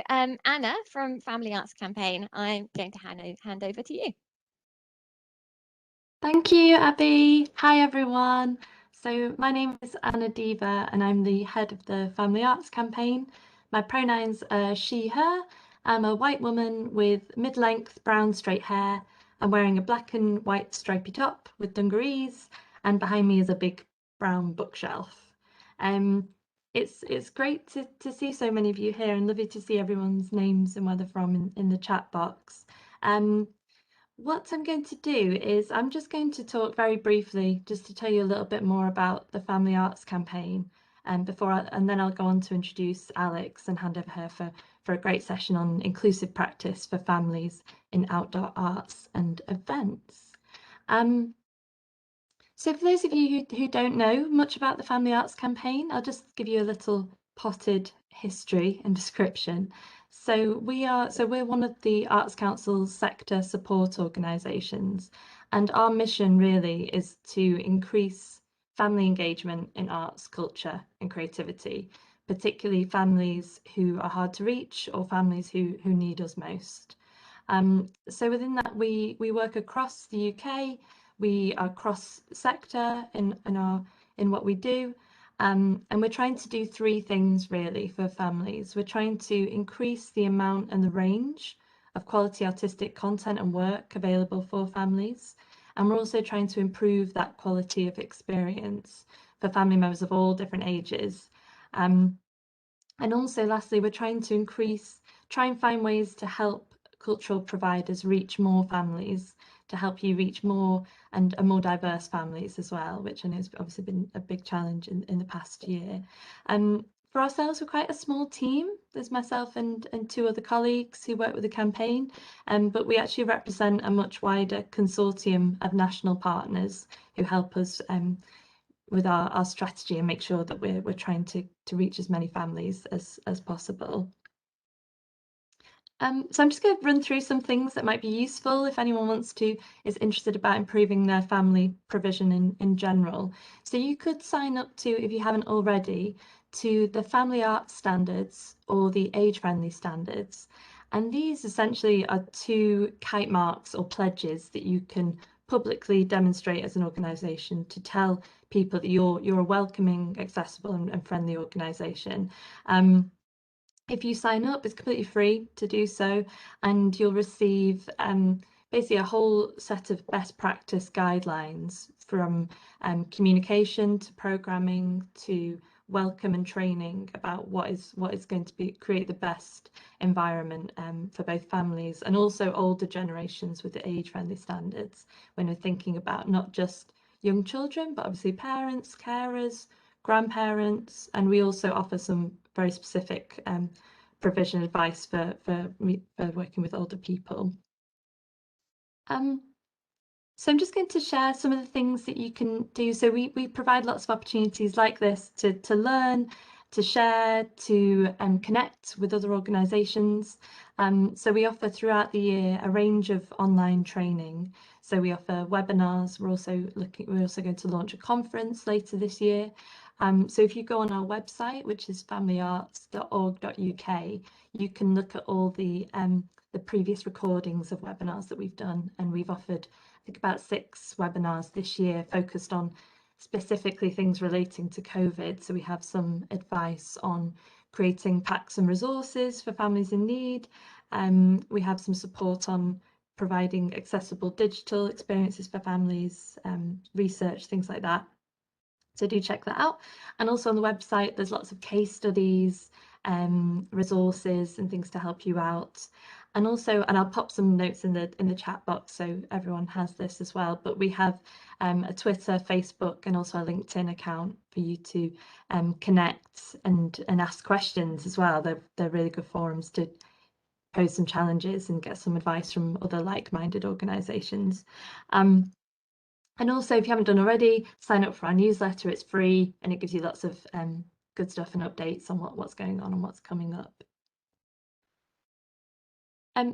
Anna from Family Arts Campaign, I'm going to hand over to you. Thank you, Abby. Hi, everyone. So my name is Anna Diva, and I'm the head of the Family Arts Campaign. My pronouns are she, her. I'm a white woman with mid-length brown straight hair. I'm wearing a black and white stripy top with dungarees, and behind me is a big brown bookshelf. Um, it's great to see so many of you here, and lovely to see everyone's names and where they're from in the chat box. Um, what I'm going to do is I'm just going to talk very briefly, just to tell you a little bit more about the Family Arts Campaign, and and then I'll go on to introduce Alex and hand over her for a great session on inclusive practice for families in outdoor arts and events. Um, so for those of you who don't know much about the Family Arts Campaign, I'll just give you a little potted history and description. We're one of the Arts Council's sector support organisations, and our mission really is to increase family engagement in arts, culture and creativity, particularly families who are hard to reach or families who need us most. So within that, we work across the UK. We are cross sector in what we do, and we're trying to do three things really for families. We're trying to increase the amount and the range of quality artistic content and work available for families, and we're also trying to improve that quality of experience for family members of all different ages. Um, and also, lastly, we're trying to try and find ways to help cultural providers reach more families, to help you reach more and more diverse families as well, which I know has obviously been a big challenge in the past year. For ourselves, we're quite a small team. There's myself and two other colleagues who work with the campaign, but we actually represent a much wider consortium of national partners who help us with our strategy and make sure that we're trying to reach as many families as possible. So I'm just going to run through some things that might be useful if anyone is interested about improving their family provision in general. So you could sign up to, if you haven't already, to the Family Arts Standards or the Age Friendly Standards. And these essentially are two kite marks or pledges that you can publicly demonstrate as an organisation to tell people that you're a welcoming, accessible and friendly organisation. If you sign up, it's completely free to do so, and you'll receive basically a whole set of best practice guidelines from communication to programming to welcome and training about what is going to create the best environment for both families and also older generations with the age-friendly standards when we're thinking about not just young children, but obviously parents, carers, grandparents, and we also offer some very specific provision advice for working with older people. So I'm just going to share some of the things that you can do. So we provide lots of opportunities like this to learn, to share, to connect with other organisations. So we offer throughout the year a range of online training. So we offer webinars. We're also going to launch a conference later this year. So if you go on our website, which is familyarts.org.uk, you can look at all the previous recordings of webinars that we've done, and we've offered I think about 6 webinars this year focused on specifically things relating to COVID. So we have some advice on creating packs and resources for families in need. We have some support on providing accessible digital experiences for families, research, things like that. So do check that out. And also on the website, there's lots of case studies, resources and things to help you out. And also, and I'll pop some notes in the chat box so everyone has this as well. But we have a Twitter, Facebook, and also a LinkedIn account for you to connect and ask questions as well. They're really good forums to pose some challenges and get some advice from other like-minded organisations. And also, if you haven't done already, sign up for our newsletter. It's free and it gives you lots of good stuff and updates on what's going on and what's coming up.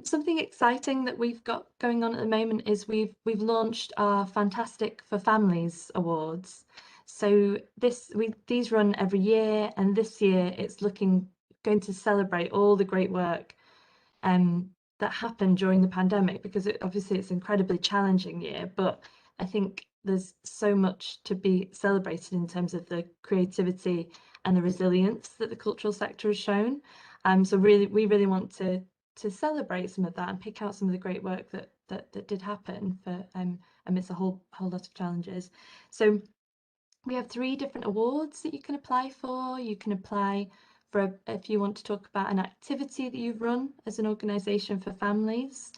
Something exciting that we've got going on at the moment is we've launched our Fantastic for Families awards. So these run every year, and this year it's looking going to celebrate all the great work that happened during the pandemic, because obviously it's an incredibly challenging year, but I think there's so much to be celebrated in terms of the creativity and the resilience that the cultural sector has shown. So we really want to celebrate some of that and pick out some of the great work that did happen for amidst a whole lot of challenges. So we have 3 different awards that you can apply for. You can apply for if you want to talk about an activity that you've run as an organisation for families.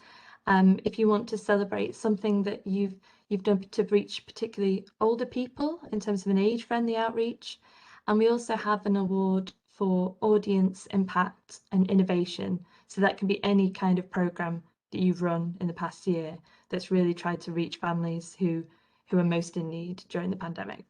If you want to celebrate something that you've done to reach particularly older people in terms of an age-friendly outreach. And we also have an award for audience impact and innovation. So that can be any kind of programme that you've run in the past year that's really tried to reach families who are most in need during the pandemic.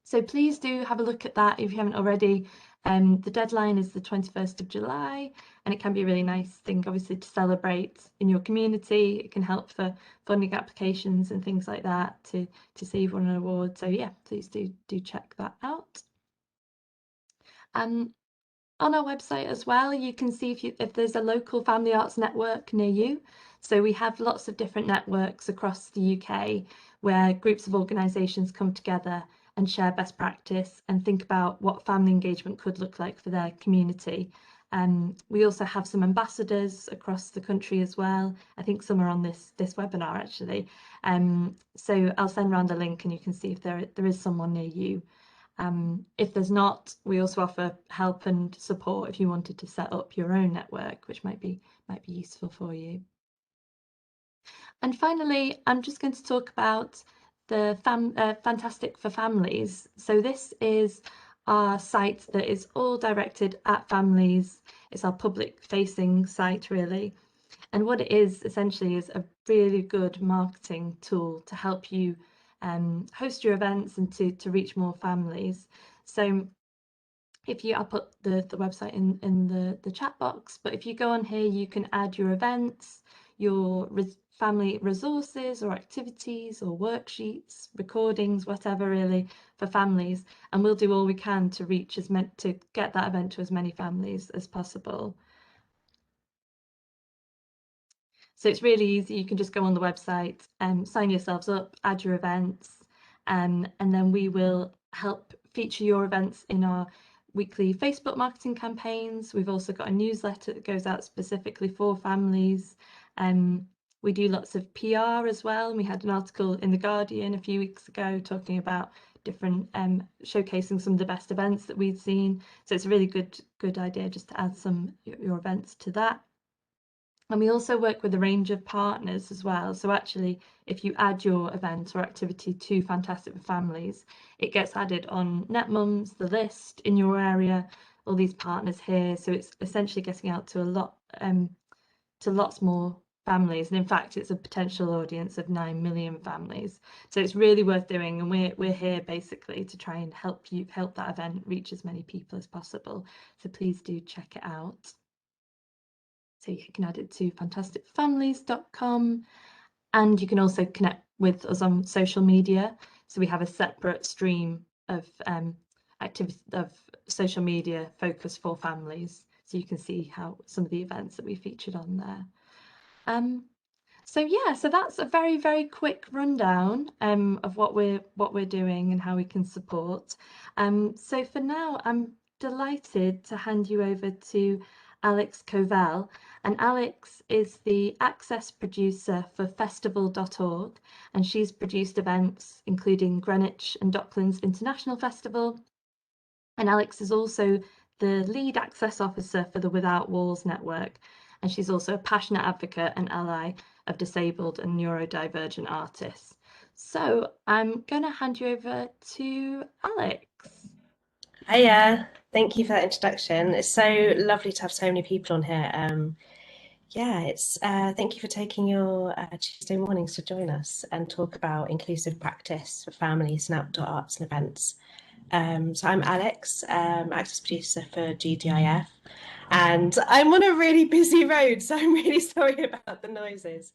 So please do have a look at that if you haven't already. The deadline is the 21st of July, and it can be a really nice thing, obviously, to celebrate in your community. It can help for funding applications and things like that to see you've won an award. So yeah, please do check that out. On our website as well, you can see if there's a local family arts network near you. So we have lots of different networks across the UK where groups of organisations come together and share best practice and think about what family engagement could look like for their community. We also have some ambassadors across the country as well. I think some are on this webinar actually. So I'll send around a link and you can see if there is someone near you. If there's not, we also offer help and support if you wanted to set up your own network, which might be useful for you. And finally, I'm just going to talk about the Fantastic for Families. So this is our site that is all directed at families. It's our public facing site really. And what it is essentially is a really good marketing tool to help you host your events and to reach more families. So I'll put the website in the chat box, but if you go on here, you can add your events, your family resources or activities or worksheets, recordings, whatever really for families, and we'll do all we can to reach to get that event to as many families as possible. So it's really easy. You can just go on the website and sign yourselves up, add your events, and then we will help feature your events in our weekly Facebook marketing campaigns. We've also got a newsletter that goes out specifically for families. We do lots of PR as well. We had an article in The Guardian a few weeks ago talking about different showcasing some of the best events that we'd seen. So it's a really good idea just to add some your events to that. And we also work with a range of partners as well. So actually, if you add your event or activity to Fantastic for Families, it gets added on NetMums, the list in your area, all these partners here. So it's essentially getting out to lots more families. And in fact, it's a potential audience of 9 million families. So it's really worth doing. And we're here basically to try and help that event reach as many people as possible. So please do check it out. So you can add it to fantasticfamilies.com, and you can also connect with us on social media. So we have a separate stream of social media focus for families, so you can see how some of the events that we featured on there. So yeah, so that's a very quick rundown of what we're doing and how we can support. So for now, I'm delighted to hand you over to Alex Covell, and Alex is the access producer for festival.org, and she's produced events including Greenwich and Docklands International Festival. And Alex is also the lead access officer for the Without Walls network, and she's also a passionate advocate and ally of disabled and neurodivergent artists. So I'm going to hand you over to Alex. Hiya, thank you for that introduction. It's so lovely to have so many people on here. Thank you for taking your Tuesday mornings to join us and talk about inclusive practice for families and outdoor arts and events. So I'm Alex, access producer for GDIF, and I'm on a really busy road, so I'm really sorry about the noises.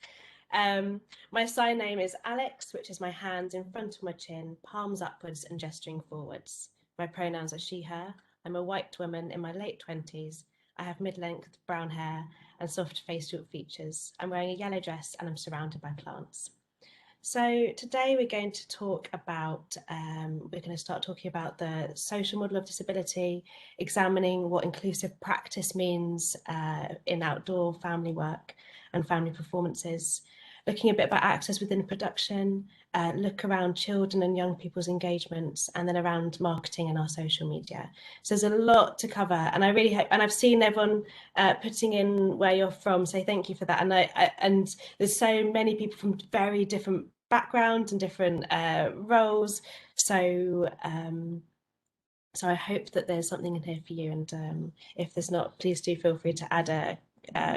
My sign name is Alex, which is my hands in front of my chin, palms upwards and gesturing forwards. My pronouns are she, her. I'm a white woman in my late 20s. I have mid-length brown hair and soft facial features. I'm wearing a yellow dress and I'm surrounded by plants. So today we're going to talk about, we're going to start talking about the social model of disability, examining what inclusive practice means in outdoor family work and family performances, looking a bit about access within production, look around children and young people's engagements, and then around marketing and our social media. So there's a lot to cover, and I really hope, and I've seen everyone putting in where you're from, so thank you for that. And there's so many people from very different backgrounds and different roles, so so I hope that there's something in here for you, and if there's not, please do feel free to add a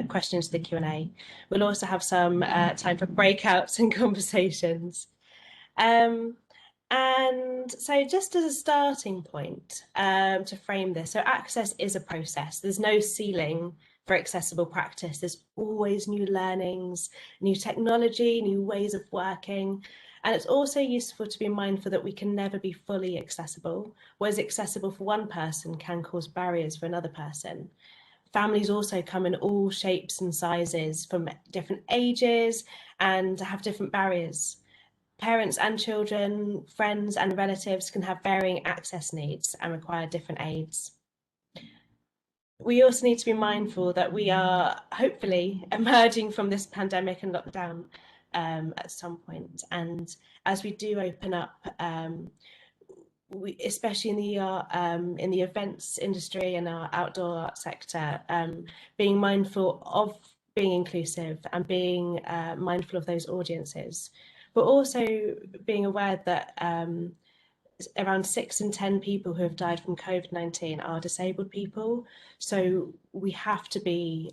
question to the Q&A. We'll also have some time for breakouts and conversations. And so just as a starting point to frame this, so access is a process. There's no ceiling for accessible practice. There's always new learnings, new technology, new ways of working. And it's also useful to be mindful that we can never be fully accessible. What is accessible for one person can cause barriers for another person. Families also come in all shapes and sizes from different ages and have different barriers. Parents and children, friends and relatives can have varying access needs and require different aids. We also need to be mindful that we are hopefully emerging from this pandemic and lockdown at some point. And as we do open up, especially in the events industry and our outdoor art sector, being mindful of being inclusive and being mindful of those audiences, but also being aware that around 6 in 10 people who have died from COVID-19 are disabled people. So we have to be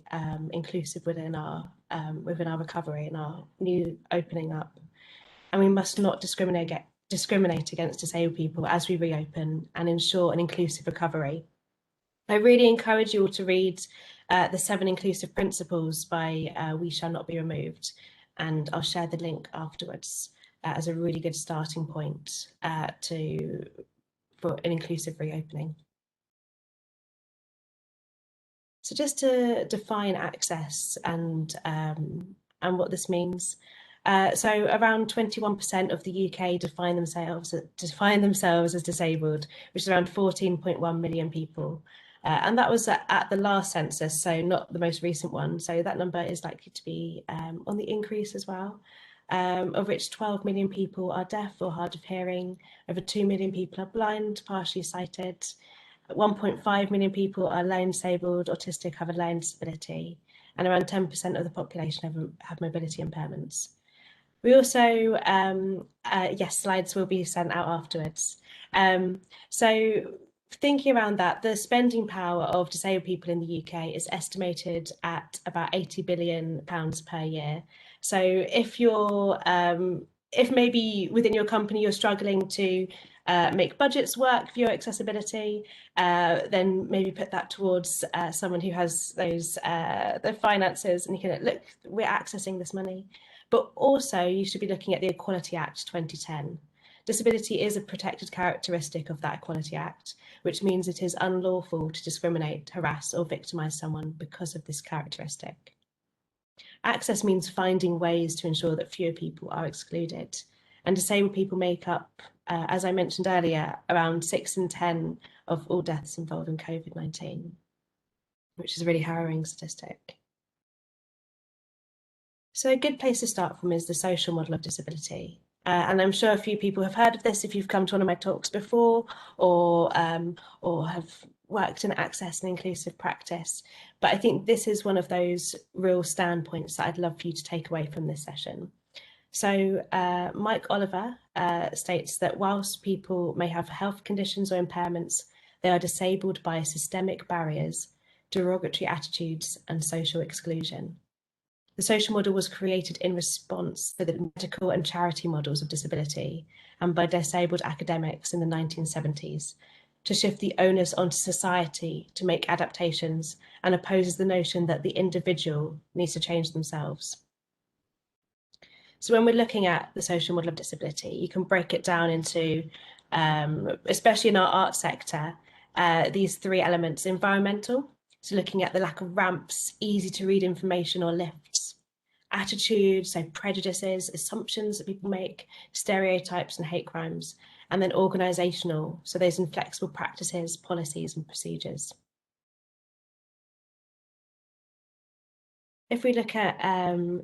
inclusive within our recovery and our new opening up. And we must not discriminate against disabled people as we reopen and ensure an inclusive recovery. I really encourage you all to read the 7 Inclusive Principles by We Shall Not Be Removed, and I'll share the link afterwards as a really good starting point for an inclusive reopening. So just to define access and what this means. So around 21% of the UK define themselves as disabled, which is around 14.1 million people. And that was at the last census, so not the most recent one. So that number is likely to be on the increase as well, of which 12 million people are deaf or hard of hearing, over 2 million people are blind, partially sighted, 1.5 million people are learning disabled, autistic, have a learning disability, and around 10% of the population have mobility impairments. We also, yes, slides will be sent out afterwards. So thinking around that, the spending power of disabled people in the UK is estimated at about £80 billion per year. So if you're, if maybe within your company you're struggling to make budgets work for your accessibility, then maybe put that towards someone who has those the finances, and you can look, we're accessing this money. But also you should be looking at the Equality Act 2010. Disability is a protected characteristic of that Equality Act, which means it is unlawful to discriminate, harass or victimise someone because of this characteristic. Access means finding ways to ensure that fewer people are excluded, and disabled people make up, as I mentioned earlier, around 6 in 10 of all deaths involving COVID-19, which is a really harrowing statistic. So a good place to start from is the social model of disability. And I'm sure a few people have heard of this if you've come to one of my talks before, or have worked in access and inclusive practice. But I think this is one of those real standpoints that I'd love for you to take away from this session. So Mike Oliver states that whilst people may have health conditions or impairments, they are disabled by systemic barriers, derogatory attitudes and social exclusion. The social model was created in response to the medical and charity models of disability and by disabled academics in the 1970s to shift the onus onto society to make adaptations, and opposes the notion that the individual needs to change themselves. So when we're looking at the social model of disability, you can break it down into, especially in our art sector, these three elements: environmental, so looking at the lack of ramps, easy to read information or lifts; attitude, so prejudices, assumptions that people make, stereotypes and hate crimes; and then organisational, so those inflexible practices, policies and procedures. If we look at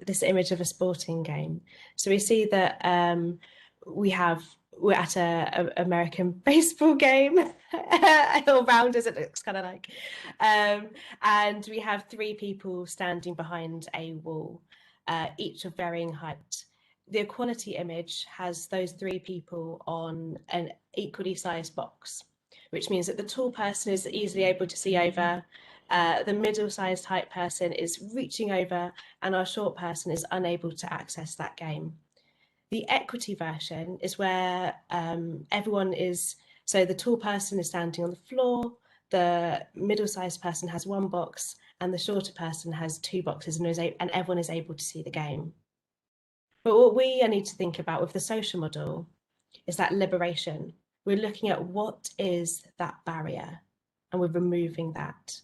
this image of a sporting game, so we see that we're at a American baseball game, all rounders it looks kind of like, and we have three people standing behind a wall, each of varying height. The equality image has those three people on an equally sized box, which means that the tall person is easily able to see over, the middle-sized height person is reaching over, and our short person is unable to access that game. The equity version is where everyone is, so the tall person is standing on the floor, the middle-sized person has one box, and the shorter person has two boxes, and everyone is able to see the game. But what we need to think about with the social model is that liberation. We're looking at what is that barrier, and we're removing that.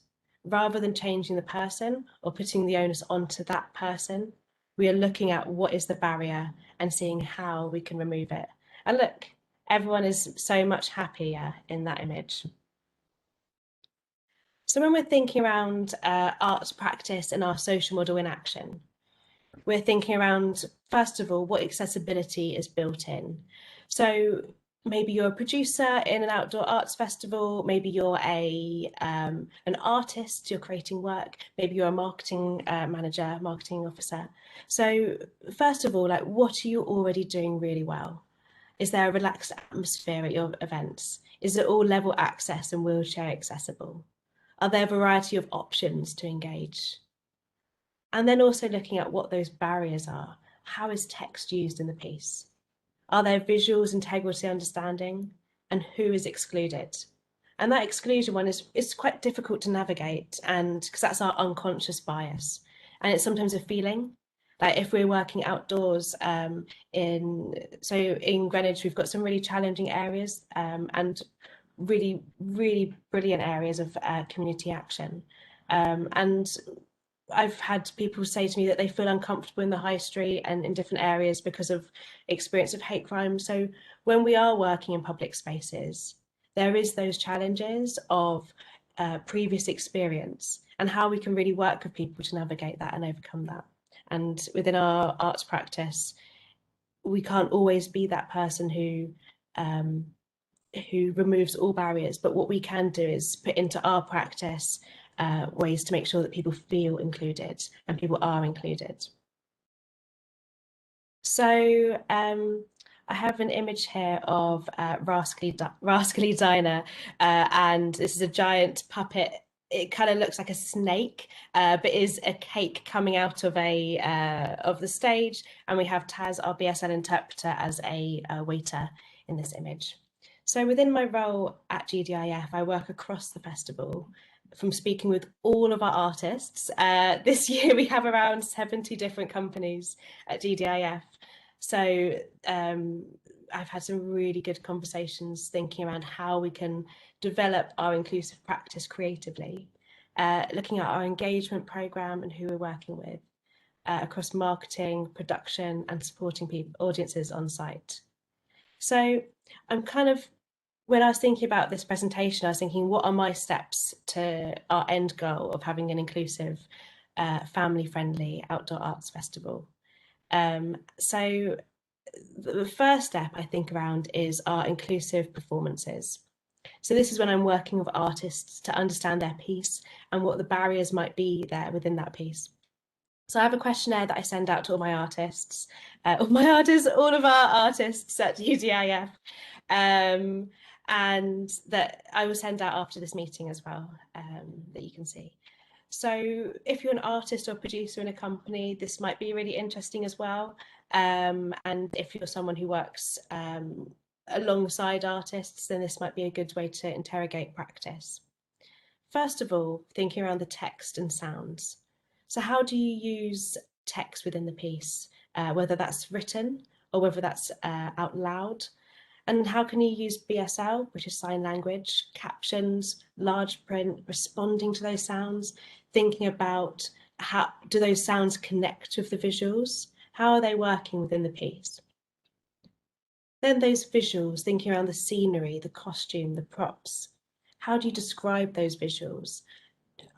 Rather than changing the person or putting the onus onto that person, we are looking at what is the barrier and seeing how we can remove it. And look, everyone is so much happier in that image. So when we're thinking around arts practice and our social model in action, we're thinking around, first of all, what accessibility is built in. So maybe you're a producer in an outdoor arts festival, maybe you're an artist, you're creating work, maybe you're a marketing manager, marketing officer. So first of all, like, what are you already doing really well? Is there a relaxed atmosphere at your events? Is it all level access and wheelchair accessible? Are there a variety of options to engage? And then also looking at what those barriers are. How is text used in the piece? Are there visuals integral to understanding? And who is excluded? And that exclusion one is quite difficult to navigate, and because that's our unconscious bias. And it's sometimes a feeling. Like if we're working outdoors in Greenwich, we've got some really challenging areas and really, really brilliant areas of community action. And I've had people say to me that they feel uncomfortable in the high street and in different areas because of experience of hate crime. So when we are working in public spaces, there is those challenges of previous experience and how we can really work with people to navigate that and overcome that. And within our arts practice, we can't always be that person who removes all barriers, but what we can do is put into our practice ways to make sure that people feel included and people are included. So I have an image here of Rascally Diner, and this is a giant puppet. It kind of looks like a snake, but is a cake coming out of the stage, and we have Taz, our BSL interpreter, as a waiter in this image. So within my role at GDIF, I work across the festival, from speaking with all of our artists. This year we have around 70 different companies at GDIF. So I've had some really good conversations thinking around how we can develop our inclusive practice creatively, looking at our engagement programme and who we're working with across marketing, production and supporting audiences on site. So I'm kind of, when I was thinking about this presentation, I was thinking, what are my steps to our end goal of having an inclusive, family-friendly outdoor arts festival? So the first step I think around is our inclusive performances. So this is when I'm working with artists to understand their piece and what the barriers might be there within that piece. So I have a questionnaire that I send out to all of our artists at UDIF, and that I will send out after this meeting as well, that you can see. So if you're an artist or producer in a company, this might be really interesting as well. And if you're someone who works alongside artists, then this might be a good way to interrogate practice. First of all, thinking around the text and sounds. So how do you use text within the piece, whether that's written or whether that's out loud? And how can you use BSL, British Sign Language, captions, large print, responding to those sounds, thinking about how do those sounds connect with the visuals? How are they working within the piece? Then those visuals, thinking around the scenery, the costume, the props. How do you describe those visuals?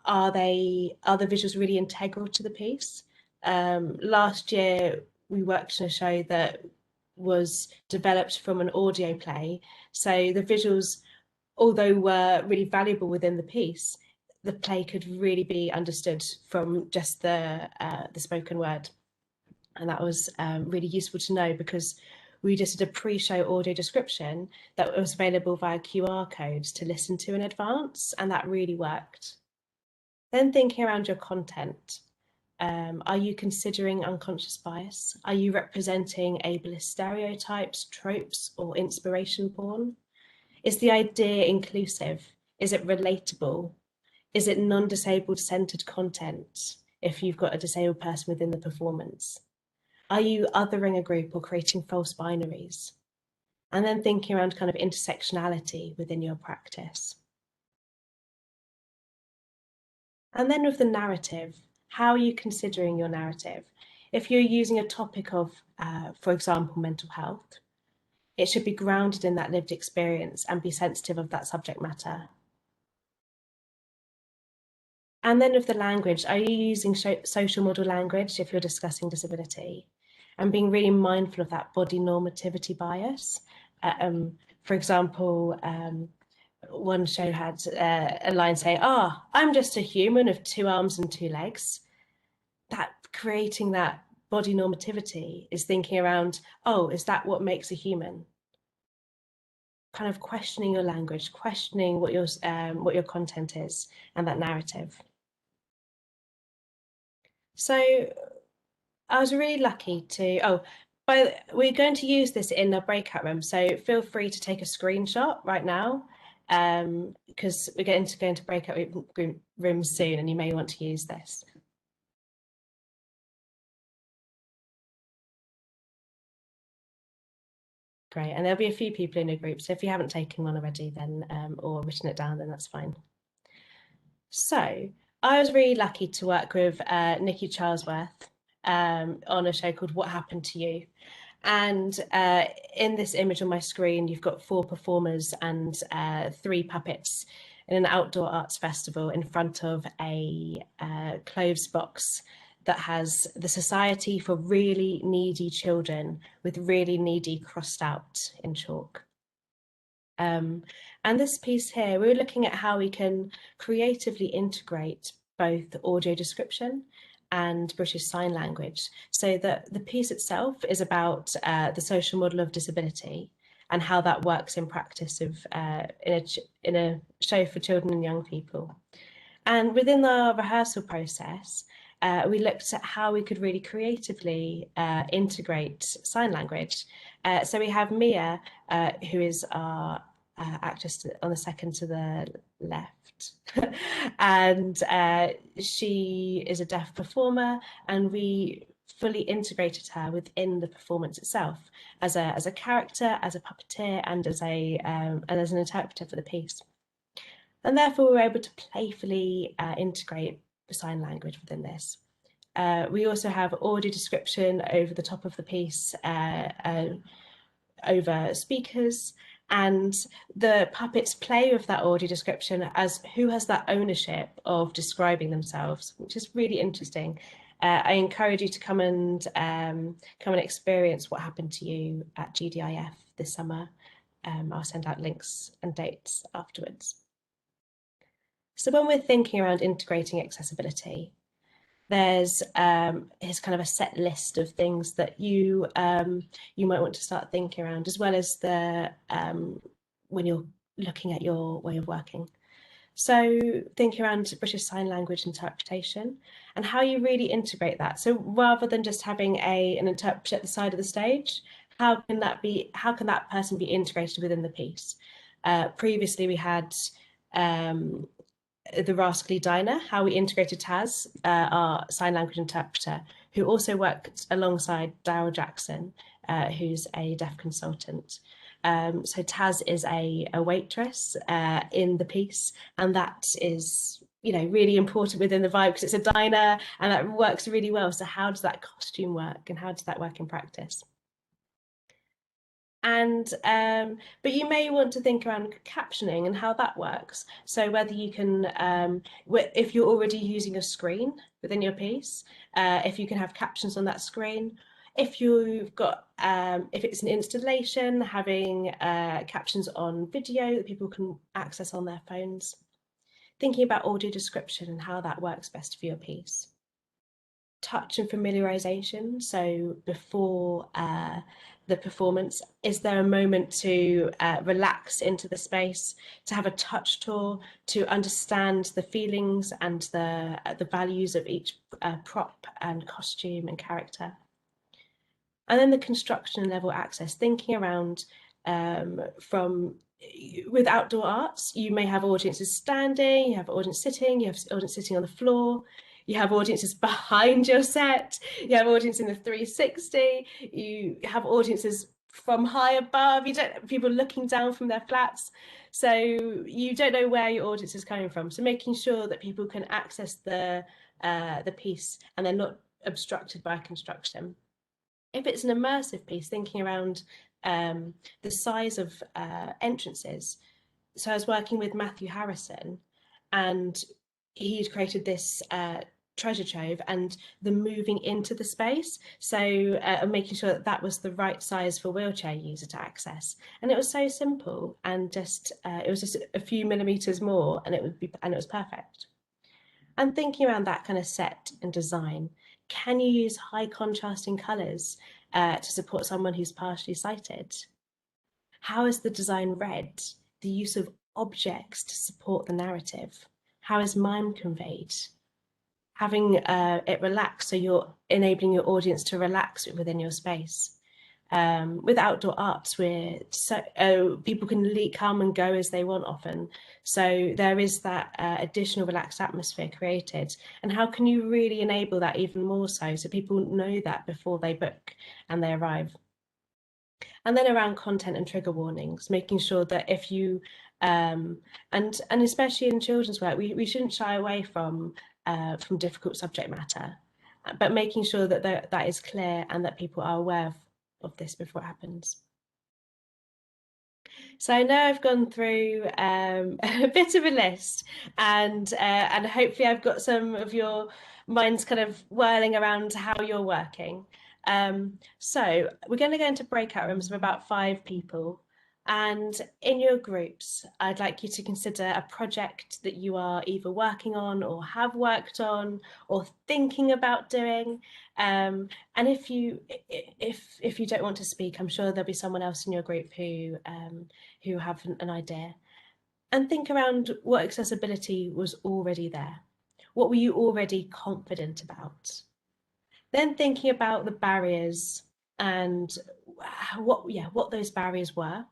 Are the visuals really integral to the piece? Last year, we worked on a show that was developed from an audio play. So the visuals, although were really valuable within the piece, the play could really be understood from just the spoken word. And that was really useful to know, because we just did a pre-show audio description that was available via QR codes to listen to in advance, and that really worked. Then thinking around your content. Are you considering unconscious bias? Are you representing ableist stereotypes, tropes, or inspiration porn? Is the idea inclusive? Is it relatable? Is it non-disabled centered content if you've got a disabled person within the performance? Are you othering a group or creating false binaries? And then thinking around kind of intersectionality within your practice. And then with the narrative, how are you considering your narrative? If you're using a topic of, for example, mental health, it should be grounded in that lived experience and be sensitive of that subject matter. And then with the language, are you using social model language if you're discussing disability? And being really mindful of that body normativity bias. For example, one show had a line say, I'm just a human with 2 arms and 2 legs. That creating that body normativity is thinking around, is that what makes a human? Kind of questioning your language, questioning what your content is and that narrative. So I was really lucky to, we're going to use this in a breakout room, so feel free to take a screenshot right now, because we're going to go into breakout rooms soon and you may want to use this. Great, and there'll be a few people in your group, so if you haven't taken one already, then or written it down, then that's fine. So I was really lucky to work with Nikki Charlesworth on a show called What Happened to You? And in this image on my screen, you've got 4 performers and 3 puppets in an outdoor arts festival in front of a clothes box that has the Society for Really Needy Children with really needy crossed out in chalk. And this piece here, we're looking at how we can creatively integrate both audio description and British Sign Language, so that the piece itself is about the social model of disability and how that works in practice of in a show for children and young people. And within our rehearsal process, we looked at how we could really creatively integrate sign language. So we have Mia, who is our actress on the second to the left, and she is a deaf performer, and we fully integrated her within the performance itself as a character, as a puppeteer, and as an interpreter for the piece. And therefore, we were able to playfully integrate sign language within this. We also have audio description over the top of the piece, over speakers, and the puppets play with that audio description as who has that ownership of describing themselves, which is really interesting. I encourage you to come and experience What Happened to You at GDIF this summer. I'll send out links and dates afterwards. So when we're thinking around integrating accessibility, there's here's kind of a set list of things that you might want to start thinking around, as well as the when you're looking at your way of working. So thinking around British Sign Language interpretation and how you really integrate that. So rather than just having an interpreter at the side of the stage, how can that person be integrated within the piece? Previously we had the Rascally Diner, how we integrated Taz, our sign language interpreter, who also worked alongside Daryl Jackson, who's a deaf consultant. So Taz is a waitress in the piece, and that is, you know, really important within the vibe because it's a diner and that works really well. So how does that costume work and how does that work in practice? And but you may want to think around captioning and how that works. So whether you can, if you're already using a screen within your piece, if you can have captions on that screen. If you've got, if it's an installation, having captions on video that people can access on their phones. Thinking about audio description and how that works best for your piece. Touch and familiarization. So before the performance, is there a moment to relax into the space, to have a touch tour, to understand the feelings and the values of each prop and costume and character? And then the construction level access, thinking around with outdoor arts, you may have audiences standing, you have audience sitting, you have audience sitting on the floor, you have audiences behind your set, you have audience in the 360, you have audiences from high above, people looking down from their flats. So you don't know where your audience is coming from. So making sure that people can access the piece and they're not obstructed by construction. If it's an immersive piece, thinking around the size of entrances. So I was working with Matthew Harrison, and he'd created this treasure trove and the moving into the space. So making sure that that was the right size for wheelchair user to access. And it was so simple and just it was just a few millimeters more, and it was perfect. And thinking around that kind of set and design, can you use high contrasting colours to support someone who's partially sighted? How is the design read? The use of objects to support the narrative? How is mime conveyed? Having it relax, so you're enabling your audience to relax within your space. With outdoor arts, people can come and go as they want often. So there is that additional relaxed atmosphere created. And how can you really enable that even more so people know that before they book and they arrive? And then around content and trigger warnings, making sure that if you, and especially in children's work, we shouldn't shy away from difficult subject matter, but making sure that that is clear and that people are aware of this before it happens. So I know I've gone through a bit of a list, and hopefully I've got some of your minds kind of whirling around how you're working. So we're going to go into breakout rooms of about 5 people. And in your groups, I'd like you to consider a project that you are either working on or have worked on or thinking about doing. And if you don't want to speak, I'm sure there'll be someone else in your group who have an idea. And think around what accessibility was already there. What were you already confident about? Then thinking about the barriers and what those barriers were.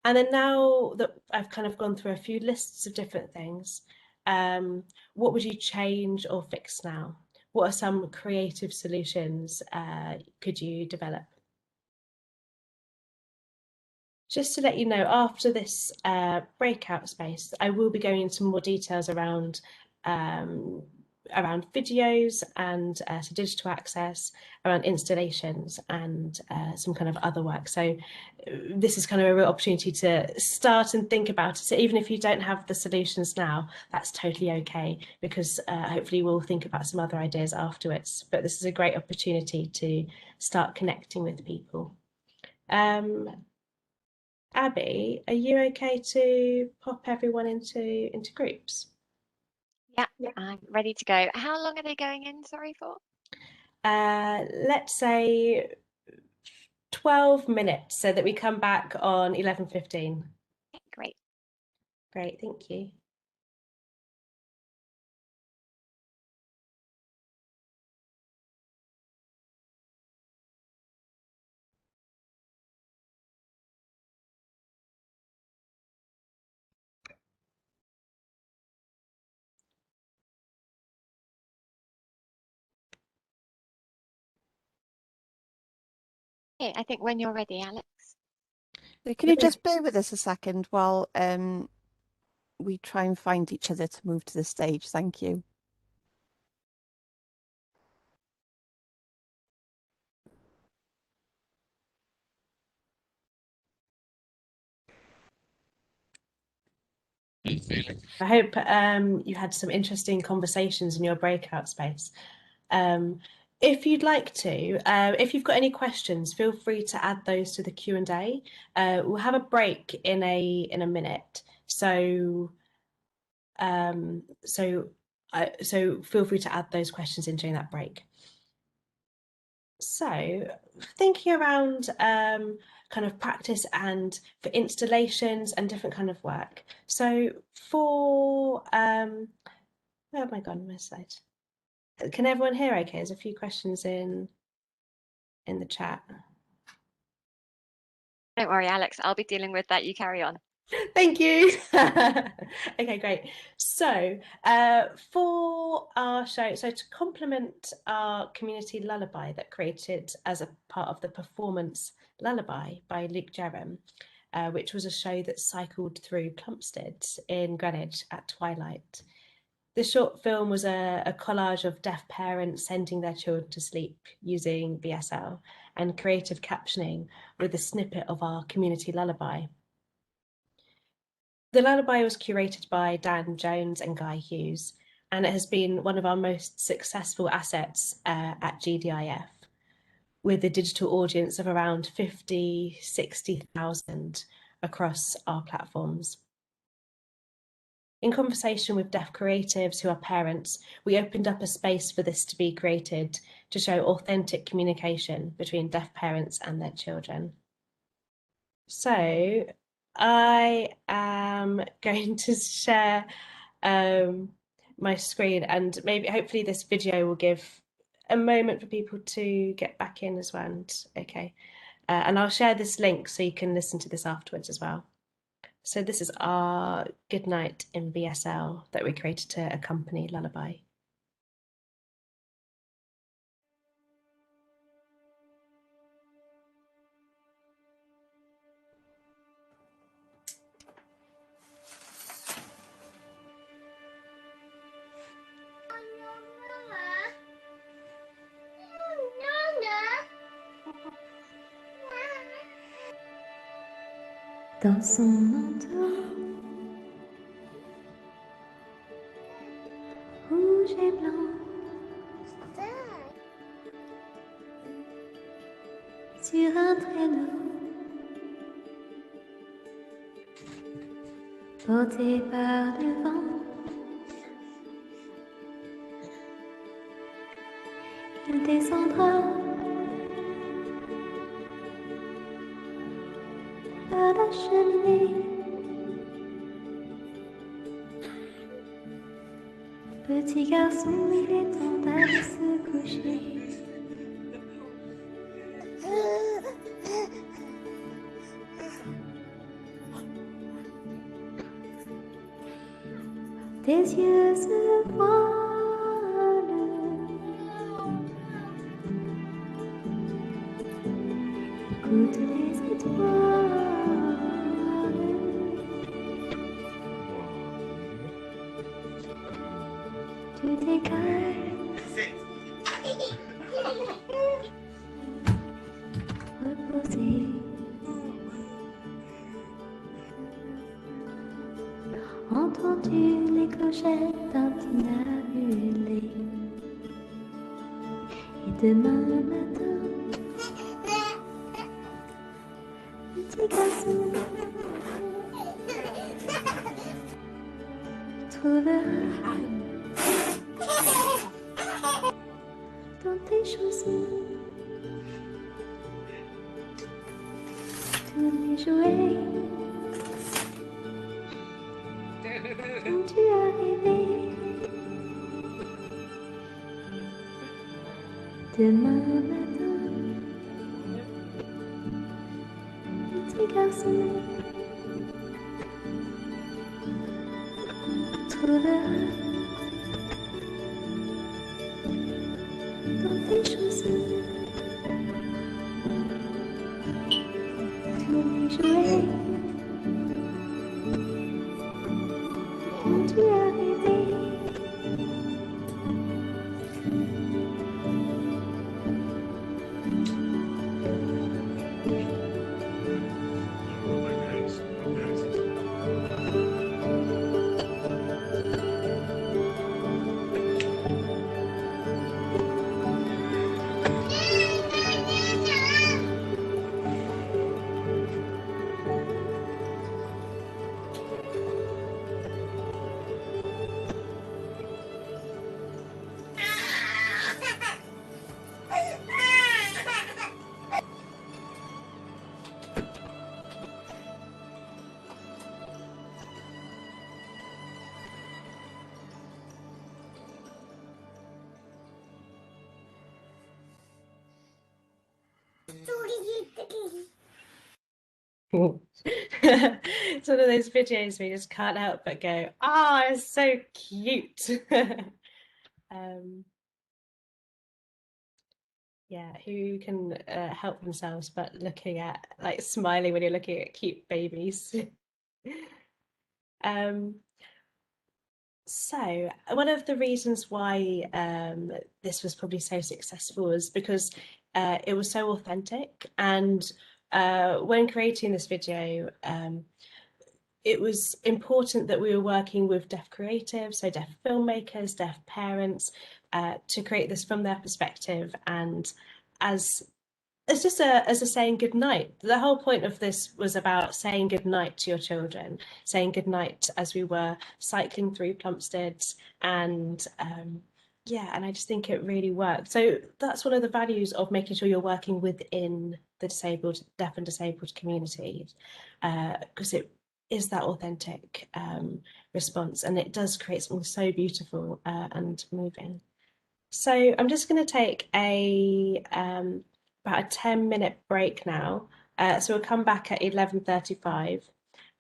And then now that I've kind of gone through a few lists of different things, what would you change or fix now? What are some creative solutions could you develop? Just to let you know, after this breakout space, I will be going into more details around videos and so digital access, around installations and some kind of other work. So this is kind of a real opportunity to start and think about it. So even if you don't have the solutions now, that's totally okay, because hopefully we'll think about some other ideas afterwards. But this is a great opportunity to start connecting with people. Abby, are you okay to pop everyone into groups? Yeah, I'm ready to go. How long are they going in, sorry, for? Let's say 12 minutes so that we come back on 11:15. Okay, great. Great, thank you. Okay, I think when you're ready, Alex. So can you just bear with us a second while we try and find each other to move to the stage? Thank you. I hope you had some interesting conversations in your breakout space. If you'd like to, if you've got any questions, feel free to add those to the Q&A. We'll have a break in a minute, so so feel free to add those questions in during that break. So thinking around kind of practice and for installations and different kind of work. So for where have I gone on my slide? Can everyone hear okay? There's a few questions in the chat. Don't worry, Alex, I'll be dealing with that. You carry on. Thank you. Okay, great. So for our show, so to complement our community lullaby that created as a part of the performance Lullaby by Luke Jerram, which was a show that cycled through Plumstead in Greenwich at twilight. The short film was a collage of deaf parents sending their children to sleep using VSL and creative captioning with a snippet of our community lullaby. The lullaby was curated by Dan Jones and Guy Hughes, and it has been one of our most successful assets at GDIF, with a digital audience of around 60,000 across our platforms. In conversation with deaf creatives who are parents, we opened up a space for this to be created to show authentic communication between deaf parents and their children. So I am going to share my screen, and maybe hopefully this video will give a moment for people to get back in as well. And okay, and I'll share this link so you can listen to this afterwards as well. So this is our Good Night in VSL that we created to accompany Lullaby. Dans son manteau rouge et blanc, sur un traîneau, porté par le vent, il descendra par la cheminée. Petit garçon, il est temps d'aller se coucher. Tes yeux se voilent, écoute les étoiles. Tu t'écartes, reposé. Entends-tu les clochettes d'un tinabulé? Et demain matin, petit garçon, trouveras dans tes chaussons tous les jouets dont tu as rêvé. Demain matin, petit garçon, trouveras dans tes chaussons tous les jouets It's one of those videos where you just can't help but go, "Ah, it's so cute." Yeah, who can help themselves but looking at, like, smiling when you're looking at cute babies. So one of the reasons why this was probably so successful was because it was so authentic, and when creating this video, it was important that we were working with deaf creatives, so deaf filmmakers, deaf parents, to create this from their perspective and as just as a saying goodnight. The whole point of this was about saying goodnight to your children, saying goodnight as we were cycling through Plumstead, and yeah, and I just think it really worked. So that's one of the values of making sure you're working within the disabled, deaf and disabled community, because it is that authentic response, and it does create something so beautiful and moving. So I'm just going to take a about a 10-minute break now. So we'll come back at 11:35.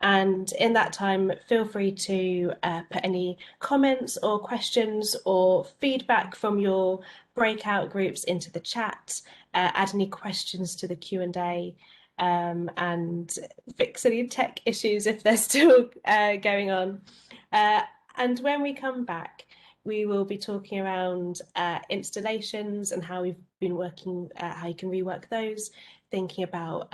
And in that time, feel free to put any comments or questions or feedback from your breakout groups into the chat, add any questions to the Q&A, and fix any tech issues if they're still going on. And when we come back, we will be talking around installations and how we've been working, how you can rework those, thinking about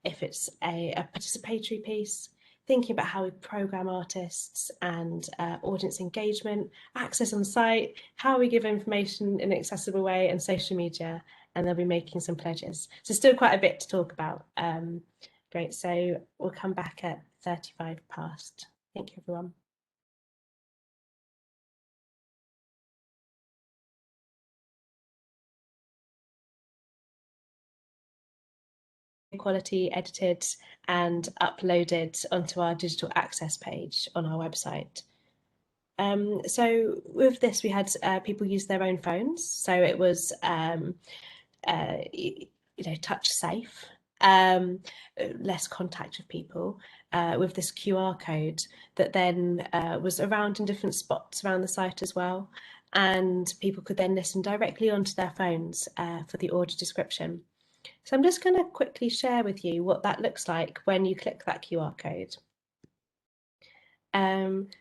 if it's a participatory piece, thinking about how we program artists and audience engagement, access on site, how we give information in an accessible way, and social media, and they'll be making some pledges. So still quite a bit to talk about. Great, so we'll come back at 35 past. Thank you, everyone. Quality, edited and uploaded onto our digital access page on our website. So with this, we had people use their own phones, so it was touch safe, less contact with people, with this QR code that then was around in different spots around the site as well, and people could then listen directly onto their phones for the audio description. So I'm just going to quickly share with you what that looks like when you click that QR code. Abby,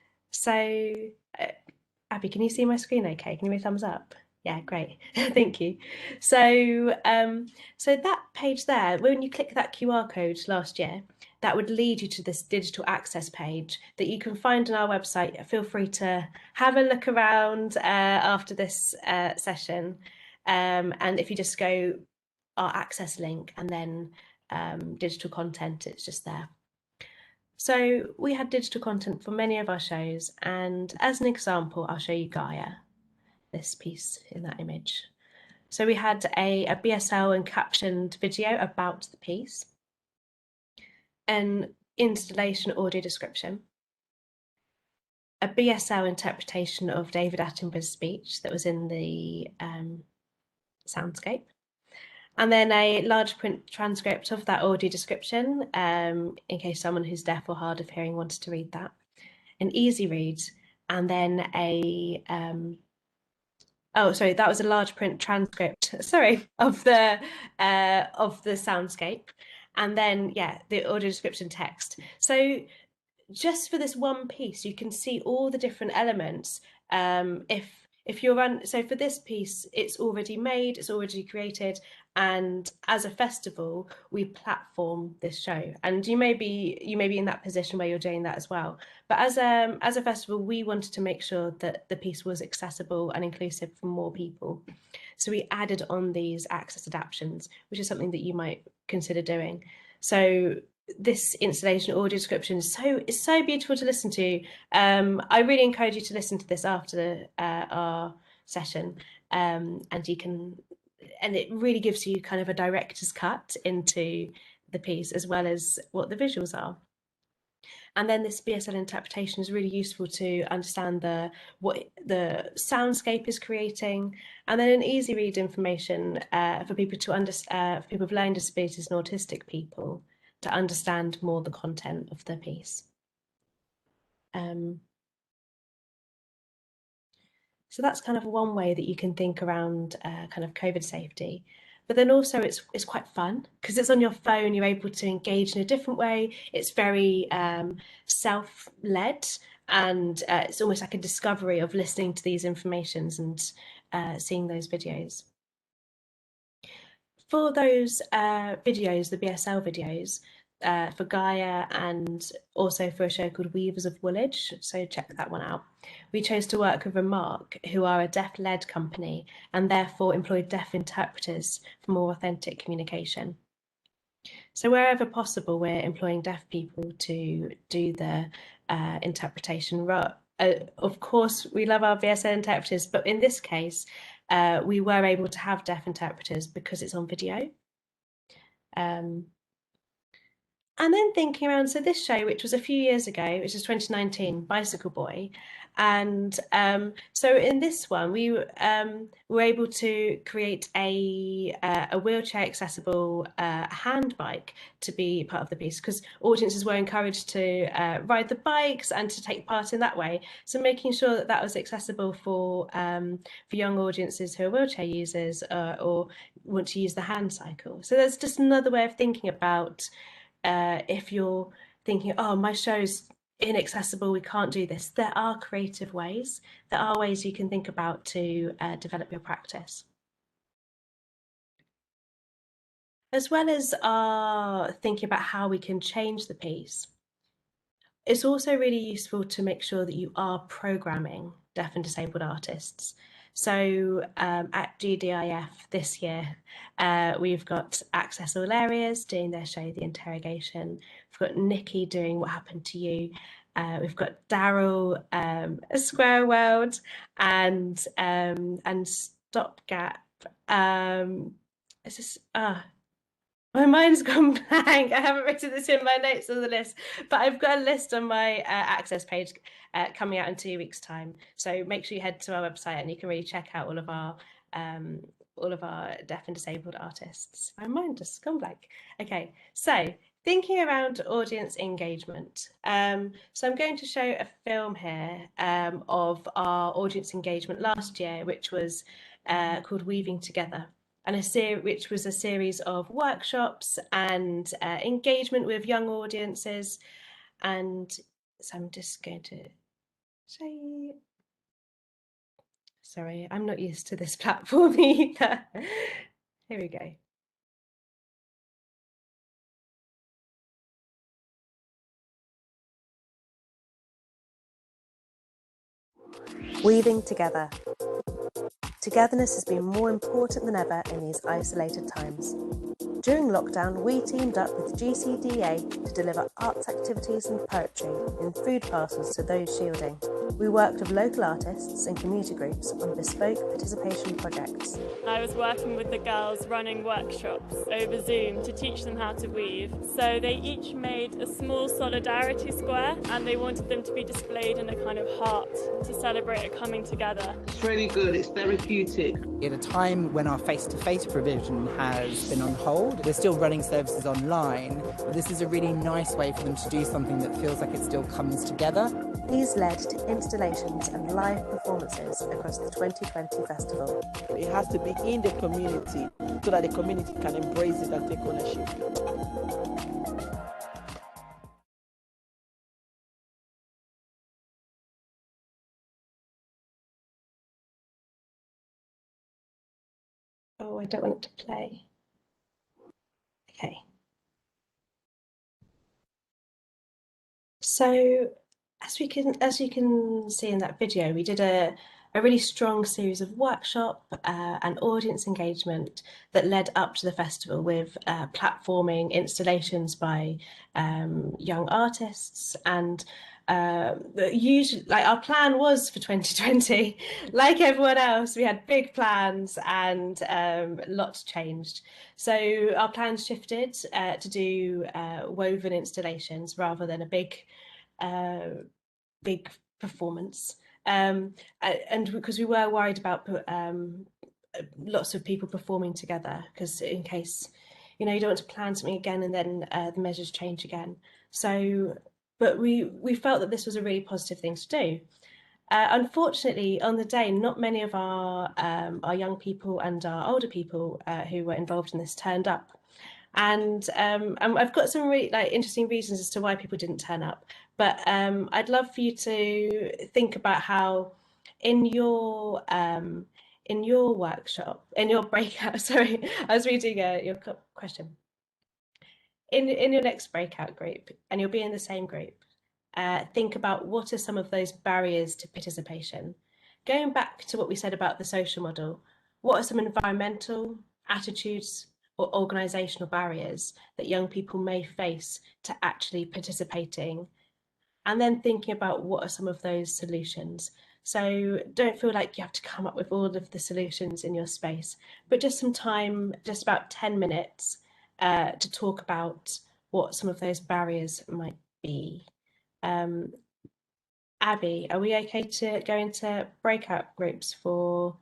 can you see my screen okay? Can you give me a thumbs up? Yeah, great. Thank you. So, so that page there, when you click that QR code last year, that would lead you to this digital access page that you can find on our website. Feel free to have a look around after this session. And if you just go our access link and then digital content, it's just there. So we had digital content for many of our shows, and as an example, I'll show you Gaia, this piece in that image. So we had a BSL and captioned video about the piece, an installation audio description, a BSL interpretation of David Attenborough's speech that was in the soundscape, and then a large print transcript of that audio description, in case someone who's deaf or hard of hearing wanted to read that, an easy read, and then a, oh, sorry, that was a large print transcript, sorry, of the soundscape, and then, yeah, the audio description text. So just for this one piece, you can see all the different elements. If you're so for this piece, it's already made, it's already created, and as a festival, we platform this show. And you may be in that position where you're doing that as well. But as a festival, we wanted to make sure that the piece was accessible and inclusive for more people. So we added on these access adaptions, which is something that you might consider doing. So this installation audio description is so beautiful to listen to. I really encourage you to listen to this after our session, and you can, and it really gives you kind of a director's cut into the piece as well as what the visuals are. And then this BSL interpretation is really useful to understand what the soundscape is creating, and then an easy read information for people to understand, for people with learning disabilities and autistic people to understand more the content of the piece. So that's kind of one way that you can think around kind of COVID safety. But then also it's quite fun because it's on your phone, you're able to engage in a different way. It's very self-led, and it's almost like a discovery of listening to these informations and seeing those videos. For those videos, the BSL videos, for Gaia and also for a show called Weavers of Woolwich, so check that one out. We chose to work with Remark, who are a deaf-led company and therefore employed deaf interpreters for more authentic communication. So wherever possible, we're employing deaf people to do the interpretation. Of course, we love our BSL interpreters, but in this case, we were able to have deaf interpreters because it's on video. And then thinking around, so this show, which was a few years ago, which is 2019, Bicycle Boy. And so in this one, we were able to create a wheelchair accessible hand bike to be part of the piece, because audiences were encouraged to ride the bikes and to take part in that way. So making sure that that was accessible for young audiences who are wheelchair users or want to use the hand cycle. So there's just another way of thinking about if you're thinking, oh, my show's inaccessible, we can't do this. There are creative ways. There are ways you can think about to develop your practice. As well as thinking about how we can change the piece, it's also really useful to make sure that you are programming deaf and disabled artists. So at GDIF this year, we've got Access All Areas doing their show, The Interrogation. We've got Nikki doing What Happened to You. We've got Daryl, A Square World, and Stopgap. It's just, my mind's gone blank. I haven't written this in my notes on the list, but I've got a list on my Access page coming out in 2 weeks' time. So make sure you head to our website and you can really check out all of our deaf and disabled artists. My mind just gone blank. Okay, so thinking around audience engagement. So I'm going to show a film here of our audience engagement last year, which was called Weaving Together, and which was a series of workshops and engagement with young audiences. And so I'm just going to show you. Sorry, I'm not used to this platform either. Here we go. Weaving together. Togetherness has been more important than ever in these isolated times. During lockdown, we teamed up with GCDA to deliver arts activities and poetry in food parcels to those shielding. We worked with local artists and community groups on bespoke participation projects. I was working with the girls running workshops over Zoom to teach them how to weave. So they each made a small solidarity square and they wanted them to be displayed in a kind of heart to celebrate a coming together. It's really good, it's therapeutic. At a time when our face-to-face provision has been on hold, we're still running services online, but this is a really nice way for them to do something that feels like it still comes together. These led to installations and live performances across the 2020 festival. It has to be in the community so that the community can embrace it and take ownership. Oh, I don't want it to play. Okay. So as you can see in that video, we did a really strong series of workshop and audience engagement that led up to the festival with platforming installations by young artists. And Usually, like our plan was for 2020, like everyone else, we had big plans and lots changed. So our plans shifted to do woven installations rather than a big performance. And because we were worried about lots of people performing together, because in case, you don't want to plan something again and then the measures change again. So, but we felt that this was a really positive thing to do. Unfortunately, on the day, not many of our young people and our older people who were involved in this turned up. And I've got some really interesting reasons as to why people didn't turn up. But I'd love for you to think about how in your workshop, in your breakout, sorry, I was reading your question. In your next breakout group, and you'll be in the same group, think about what are some of those barriers to participation. Going back to what we said about the social model, what are some environmental, attitudes, or organisational barriers that young people may face to actually participating? And then thinking about what are some of those solutions. So don't feel like you have to come up with all of the solutions in your space, but just some time, just about 10 minutes to talk about what some of those barriers might be. Abby, are we okay to go into breakout groups for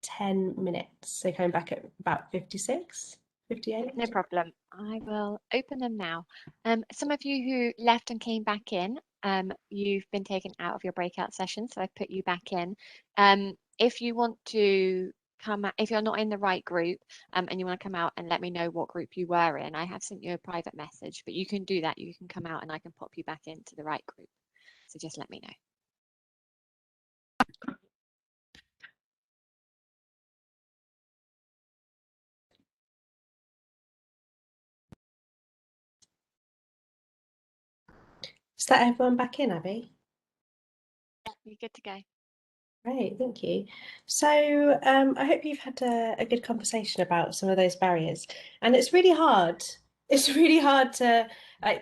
10 minutes? So coming back at about 56, 58? No problem. I will open them now. Some of you who left and came back in, you've been taken out of your breakout session, so I've put you back in. If you want to come out, if you're not in the right group and you want to come out and let me know what group you were in, I have sent you a private message, but you can do that. You can come out and I can pop you back into the right group. So just let me know. Is that everyone back in, Abby? You're good to go. Great, thank you. So I hope you've had a good conversation about some of those barriers. And it's really hard. It's really hard to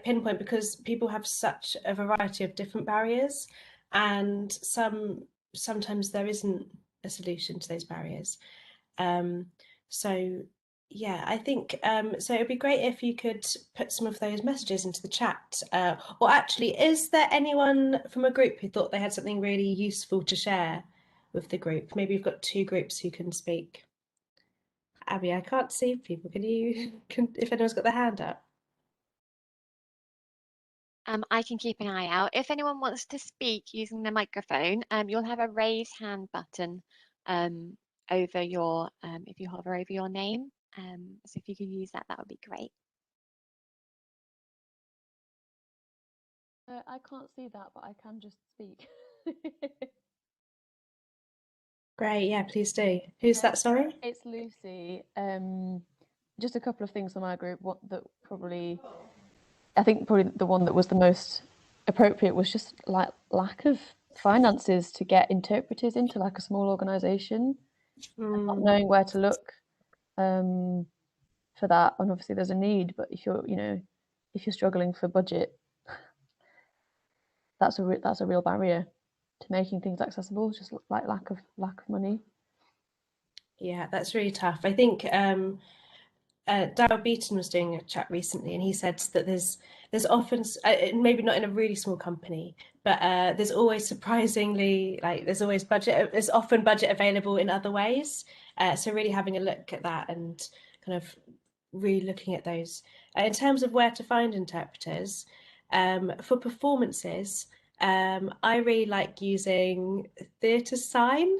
pinpoint because people have such a variety of different barriers, and sometimes there isn't a solution to those barriers. So yeah, I think so it'd be great if you could put some of those messages into the chat. Or actually, is there anyone from a group who thought they had something really useful to share with the group? Maybe you've got two groups who can speak. Abby, I can't see people. Can you, if anyone's got their hand up? I can keep an eye out. If anyone wants to speak using the microphone, you'll have a raise hand button over your, if you hover over your name. So if you could use that, that would be great. I can't see that, but I can just speak. Great, yeah, please do. Who's that, sorry? It's Lucy. Just a couple of things on our group. What that probably, I think probably the one that was the most appropriate was just like lack of finances to get interpreters into like a small organisation, not knowing where to look for that. And obviously there's a need, but if you're struggling for budget, that's a real barrier to making things accessible. Just like lack of money. Yeah, that's really tough. I think Darryl Beaton was doing a chat recently, and he said that there's often, maybe not in a really small company, but there's always surprisingly, there's always budget, there's often budget available in other ways. So really having a look at that and kind of really looking at those. In terms of where to find interpreters, for performances, I really like using TheatreSign.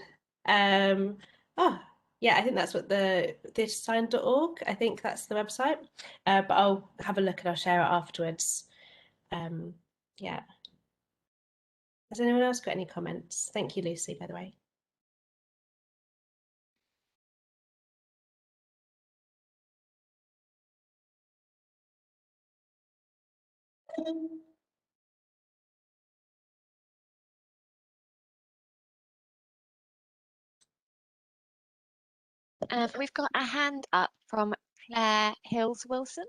Yeah, I think that's what the theatresign.org, I think that's the website, but I'll have a look and I'll share it afterwards. Yeah. Has anyone else got any comments? Thank you, Lucy, by the way. We've got a hand up from Claire Hills Wilson.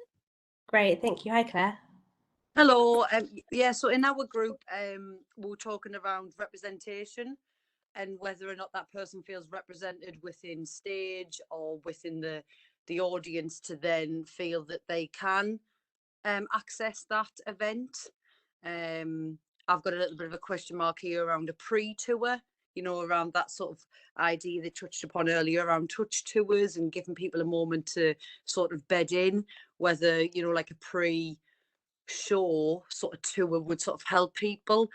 Great, thank you. Hi, Claire. Hello. Yeah, so in our group, we were talking around representation and whether or not that person feels represented within stage or within the audience to then feel that they can access that event. I've got a little bit of a question mark here around a pre-tour, you know, around that sort of idea they touched upon earlier around touch tours and giving people a moment to sort of bed in, whether, you know, like a pre-show sort of tour would sort of help people.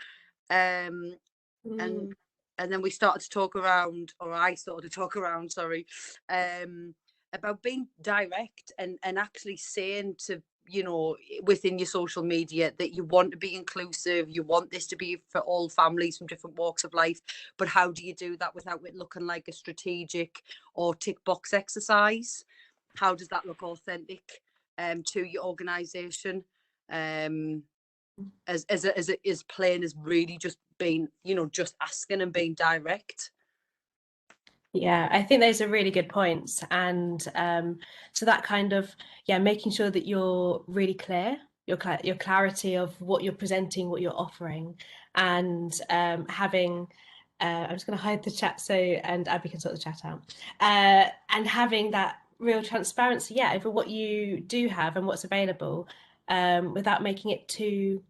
And then we started to talk around, or I started to talk around, sorry, about being direct and actually saying to, you know, within your social media that you want to be inclusive, you want this to be for all families from different walks of life, but how do you do that without it looking like a strategic or tick box exercise? How does that look authentic to your organisation? As it is plain as really just being, you know, just asking and being direct. Yeah, I think those are really good points. And so that kind of, yeah, making sure that you're really clear, your clarity of what you're presenting, what you're offering, and having, I'm just going to hide the chat and Abby can sort the chat out, and having that real transparency, yeah, over what you do have and what's available, without making it too.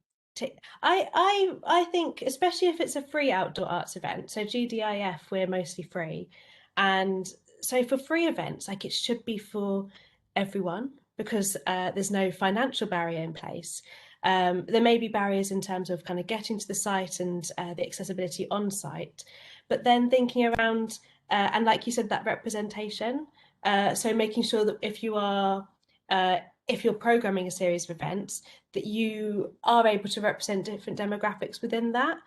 I think, especially if it's a free outdoor arts event, so GDIF, we're mostly free. And so for free events, like, it should be for everyone because there's no financial barrier in place. There may be barriers in terms of kind of getting to the site and the accessibility on site, but then thinking around, and like you said, that representation. So making sure that if you're programming a series of events, that you are able to represent different demographics within that.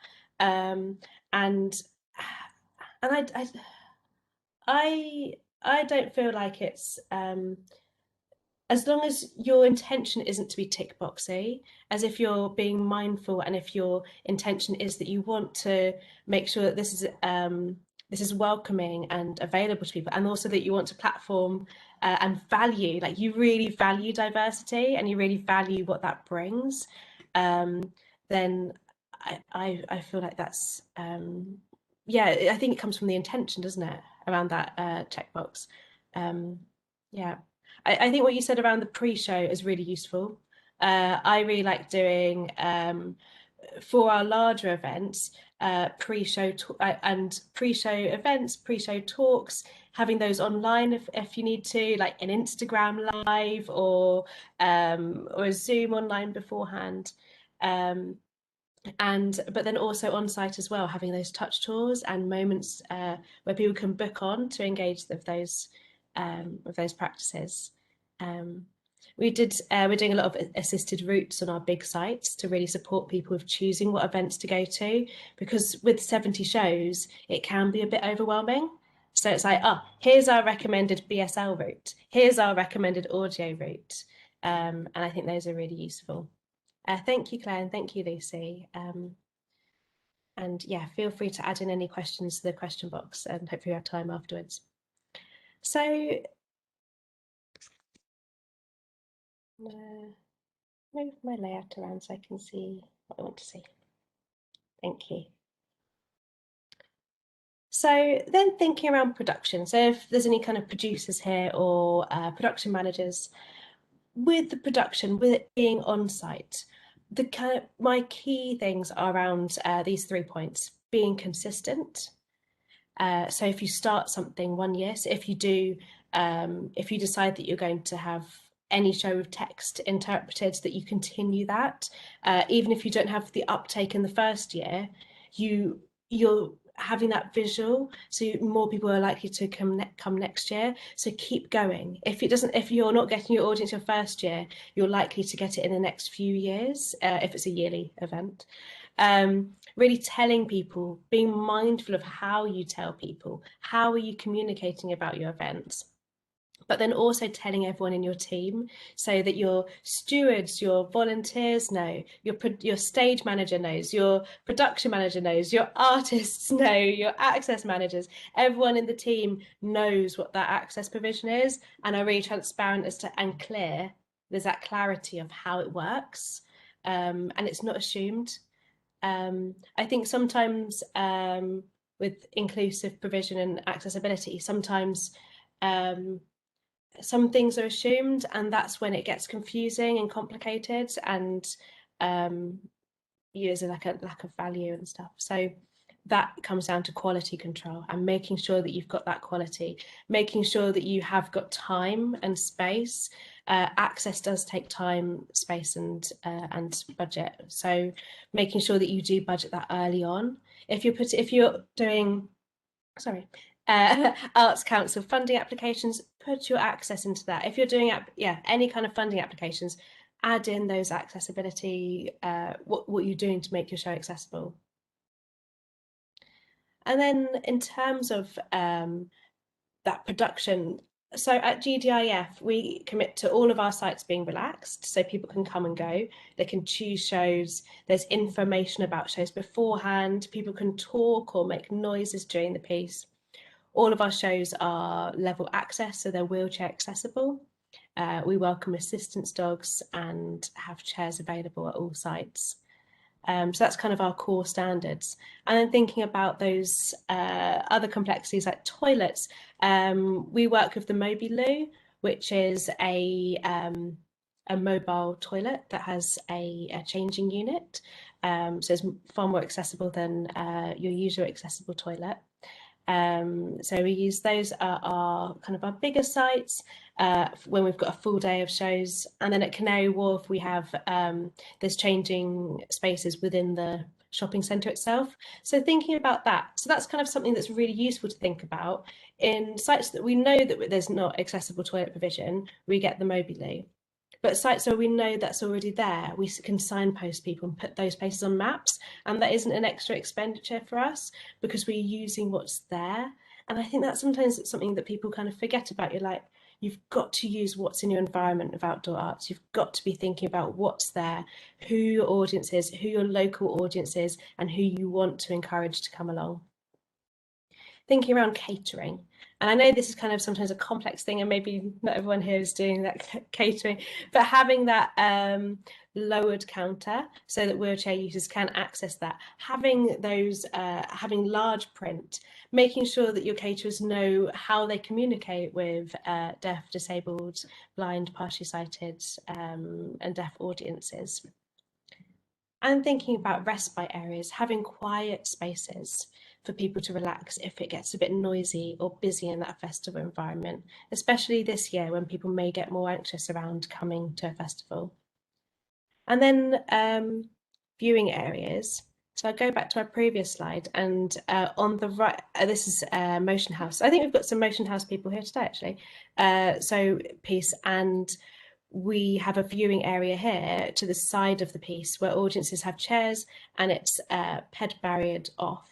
I don't feel like it's, as long as your intention isn't to be tick boxy, as if you're being mindful, and if your intention is that you want to make sure that this is welcoming and available to people, and also that you want to platform and value, like you really value diversity and you really value what that brings, then I feel like that's, yeah, I think it comes from the intention, doesn't it, around that checkbox. Yeah, I think what you said around the pre-show is really useful. I really like doing, for our larger events, pre-show and pre-show events, pre-show talks, having those online if you need to, like an Instagram live or a Zoom online beforehand. But then also on site as well, having those touch tours and moments where people can book on to engage with those practices. We're doing a lot of assisted routes on our big sites to really support people with choosing what events to go to, because with 70 shows, it can be a bit overwhelming. So it's like, oh, here's our recommended BSL route, here's our recommended audio route. And I think those are really useful. Thank you, Claire, and thank you, Lucy. And yeah, feel free to add in any questions to the question box, and hopefully we have time afterwards. So move my layout around so I can see what I want to see. Thank you. So then thinking around production. So if there's any kind of producers here or production managers, with the production, with it being on site, my key things are around these 3 points: being consistent. So if you start something one year, so if you decide that you're going to have any show with text interpreted, that you continue that, even if you don't have the uptake in the first year, you're having that visual, so more people are likely to come next year. So keep going. If you're not getting your audience your first year, you're likely to get it in the next few years, if it's a yearly event. Really telling people, being mindful of how you tell people, how are you communicating about your events, but then also telling everyone in your team, so that your stewards, your volunteers know, your stage manager knows, your production manager knows, your artists know, your access managers, everyone in the team knows what that access provision is, and are really transparent and clear. There's that clarity of how it works. and it's not assumed. I think sometimes with inclusive provision and accessibility, sometimes some things are assumed, and that's when it gets confusing and complicated, and there's like a lack of value and stuff. So that comes down to quality control and making sure that you've got that quality, making sure that you have got time and space. Access does take time, space, and budget. So making sure that you do budget that early on. If you're doing, Arts Council funding applications, put your access into that. If you're doing any kind of funding applications, add in those accessibility, what you're doing to make your show accessible. And then in terms of that production, so at GDIF, we commit to all of our sites being relaxed, so people can come and go. They can choose shows. There's information about shows beforehand. People can talk or make noises during the piece. All of our shows are level access, so they're wheelchair accessible. We welcome assistance dogs and have chairs available at all sites. So that's kind of our core standards. And then thinking about those other complexities like toilets, we work with the Mobiloo, which is a mobile toilet that has a changing unit. So it's far more accessible than your usual accessible toilet. So we use those at our bigger sites when we've got a full day of shows, and then at Canary Wharf we have there's changing spaces within the shopping centre itself. So thinking about that, so that's kind of something that's really useful to think about. In sites that we know that there's not accessible toilet provision, we get the Mobiloo. But sites where we know that's already there, we can signpost people and put those places on maps, and that isn't an extra expenditure for us because we're using what's there. And I think that sometimes it's something that people kind of forget about. You're like, you've got to use what's in your environment of outdoor arts. You've got to be thinking about what's there, who your audience is, who your local audience is, and who you want to encourage to come along. Thinking around catering. And I know this is kind of sometimes a complex thing, and maybe not everyone here is doing that catering, but having that lowered counter so that wheelchair users can access that, having those, having large print, making sure that your caterers know how they communicate with deaf, disabled, blind, partially sighted and deaf audiences. And thinking about respite areas, having quiet spaces for people to relax if it gets a bit noisy or busy in that festival environment, especially this year when people may get more anxious around coming to a festival. And then viewing areas. So I'll go back to our previous slide, and on the right, this is Motion House. I think we've got some Motion House people here today, actually. So piece, and we have a viewing area here to the side of the piece where audiences have chairs, and it's ped barriered off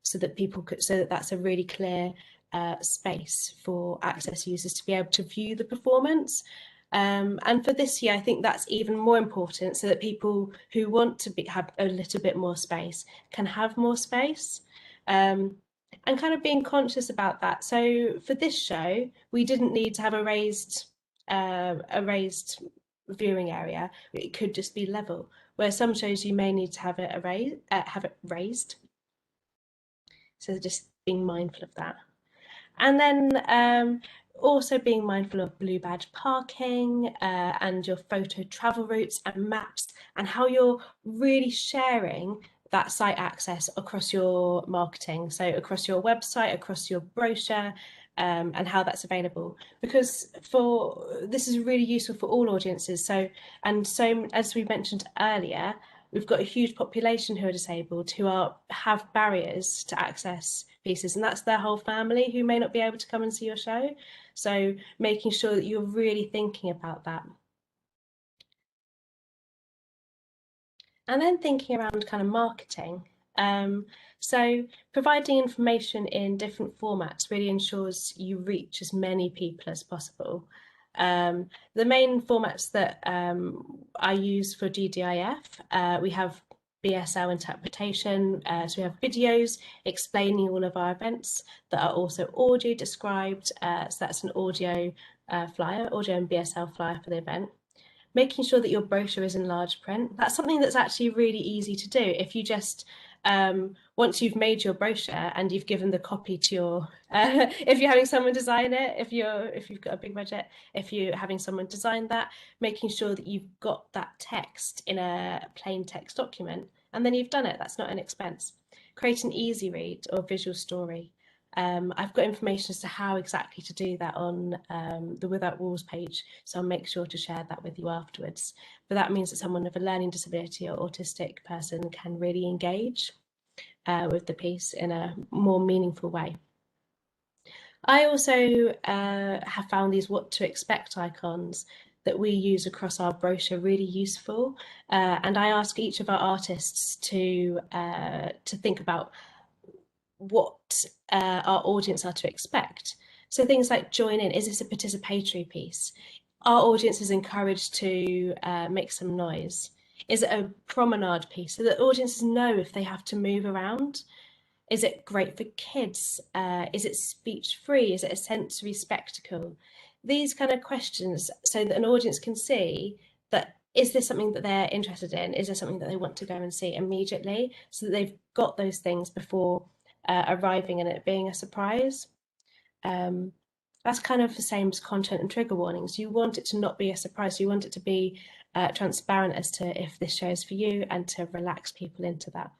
so that people could, so that that's a really clear space for access users to be able to view the performance. And for this year, I think that's even more important, so that people who want to have a little bit more space can have more space. And kind of being conscious about that. So for this show, we didn't need to have a raised viewing area. It could just be level, where some shows you may need to have it raised. So just being mindful of that. And then also being mindful of blue badge parking and your photo travel routes and maps, and how you're really sharing that site access across your marketing, so across your website, across your brochure, and how that's available, because this is really useful for all audiences. So as we mentioned earlier, we've got a huge population who are disabled, who have barriers to access pieces, and that's their whole family who may not be able to come and see your show. So making sure that you're really thinking about that. And then thinking around kind of marketing. So providing information in different formats really ensures you reach as many people as possible. The main formats that I use for GDIF, we have BSL interpretation, so we have videos explaining all of our events that are also audio described, so that's an audio flyer, audio and BSL flyer for the event. making sure that your brochure is in large print. That's something that's actually really easy to do. If you just, once you've made your brochure and you've given the copy to your, if you're having someone design it, if you've got a big budget, if you're having someone design that, making sure that you've got that text in a plain text document, and then you've done it. That's not an expense. Create an easy read or visual story. I've got information as to how exactly to do that on the Without Walls page, so I'll make sure to share that with you afterwards. But that means that someone with a learning disability or autistic person can really engage with the piece in a more meaningful way. I also have found these what to expect icons that we use across our brochure really useful, and I ask each of our artists to think about what our audience are to expect. So things like join in, is this a participatory piece? Our audience is encouraged to make some noise. Is it a promenade piece so that audiences know if they have to move around? Is it great for kids? Is it speech free? Is it a sensory spectacle? These kind of questions so that an audience can see that, is this something that they're interested in? Is there something that they want to go and see immediately, so that they've got those things before arriving and it being a surprise. That's kind of the same as content and trigger warnings. You want it to not be a surprise. You want it to be transparent as to if this show is for you, and to relax people into that.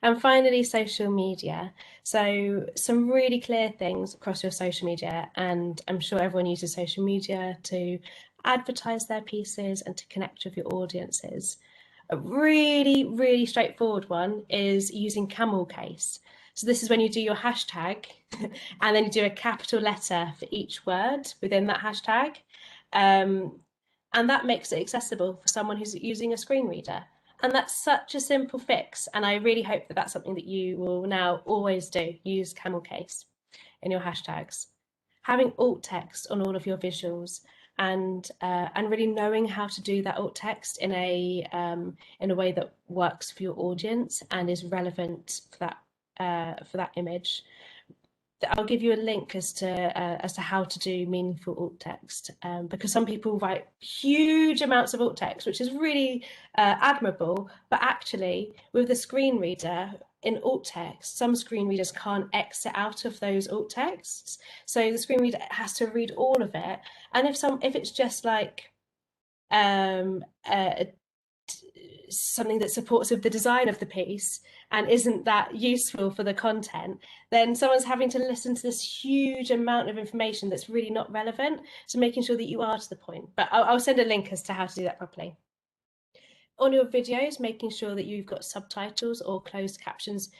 And finally, social media. So some really clear things across your social media, and I'm sure everyone uses social media to advertise their pieces and to connect with your audiences. A really, really straightforward one is using camel case. So this is when you do your hashtag and then you do a capital letter for each word within that hashtag. And that makes it accessible for someone who's using a screen reader. And that's such a simple fix. And I really hope that that's something that you will now always do, use camel case in your hashtags. Having alt text on all of your visuals, and really knowing how to do that alt text in a way that works for your audience and is relevant for that image. I'll give you a link as to how to do meaningful alt text, because some people write huge amounts of alt text, which is really admirable, but actually with the screen reader in alt text, some screen readers can't exit out of those alt texts, so the screen reader has to read all of it. And if it's just like something that supports with the design of the piece and isn't that useful for the content, then someone's having to listen to this huge amount of information that's really not relevant. So making sure that you are to the point. But I'll send a link as to how to do that properly. On your videos, making sure that you've got subtitles or closed captions,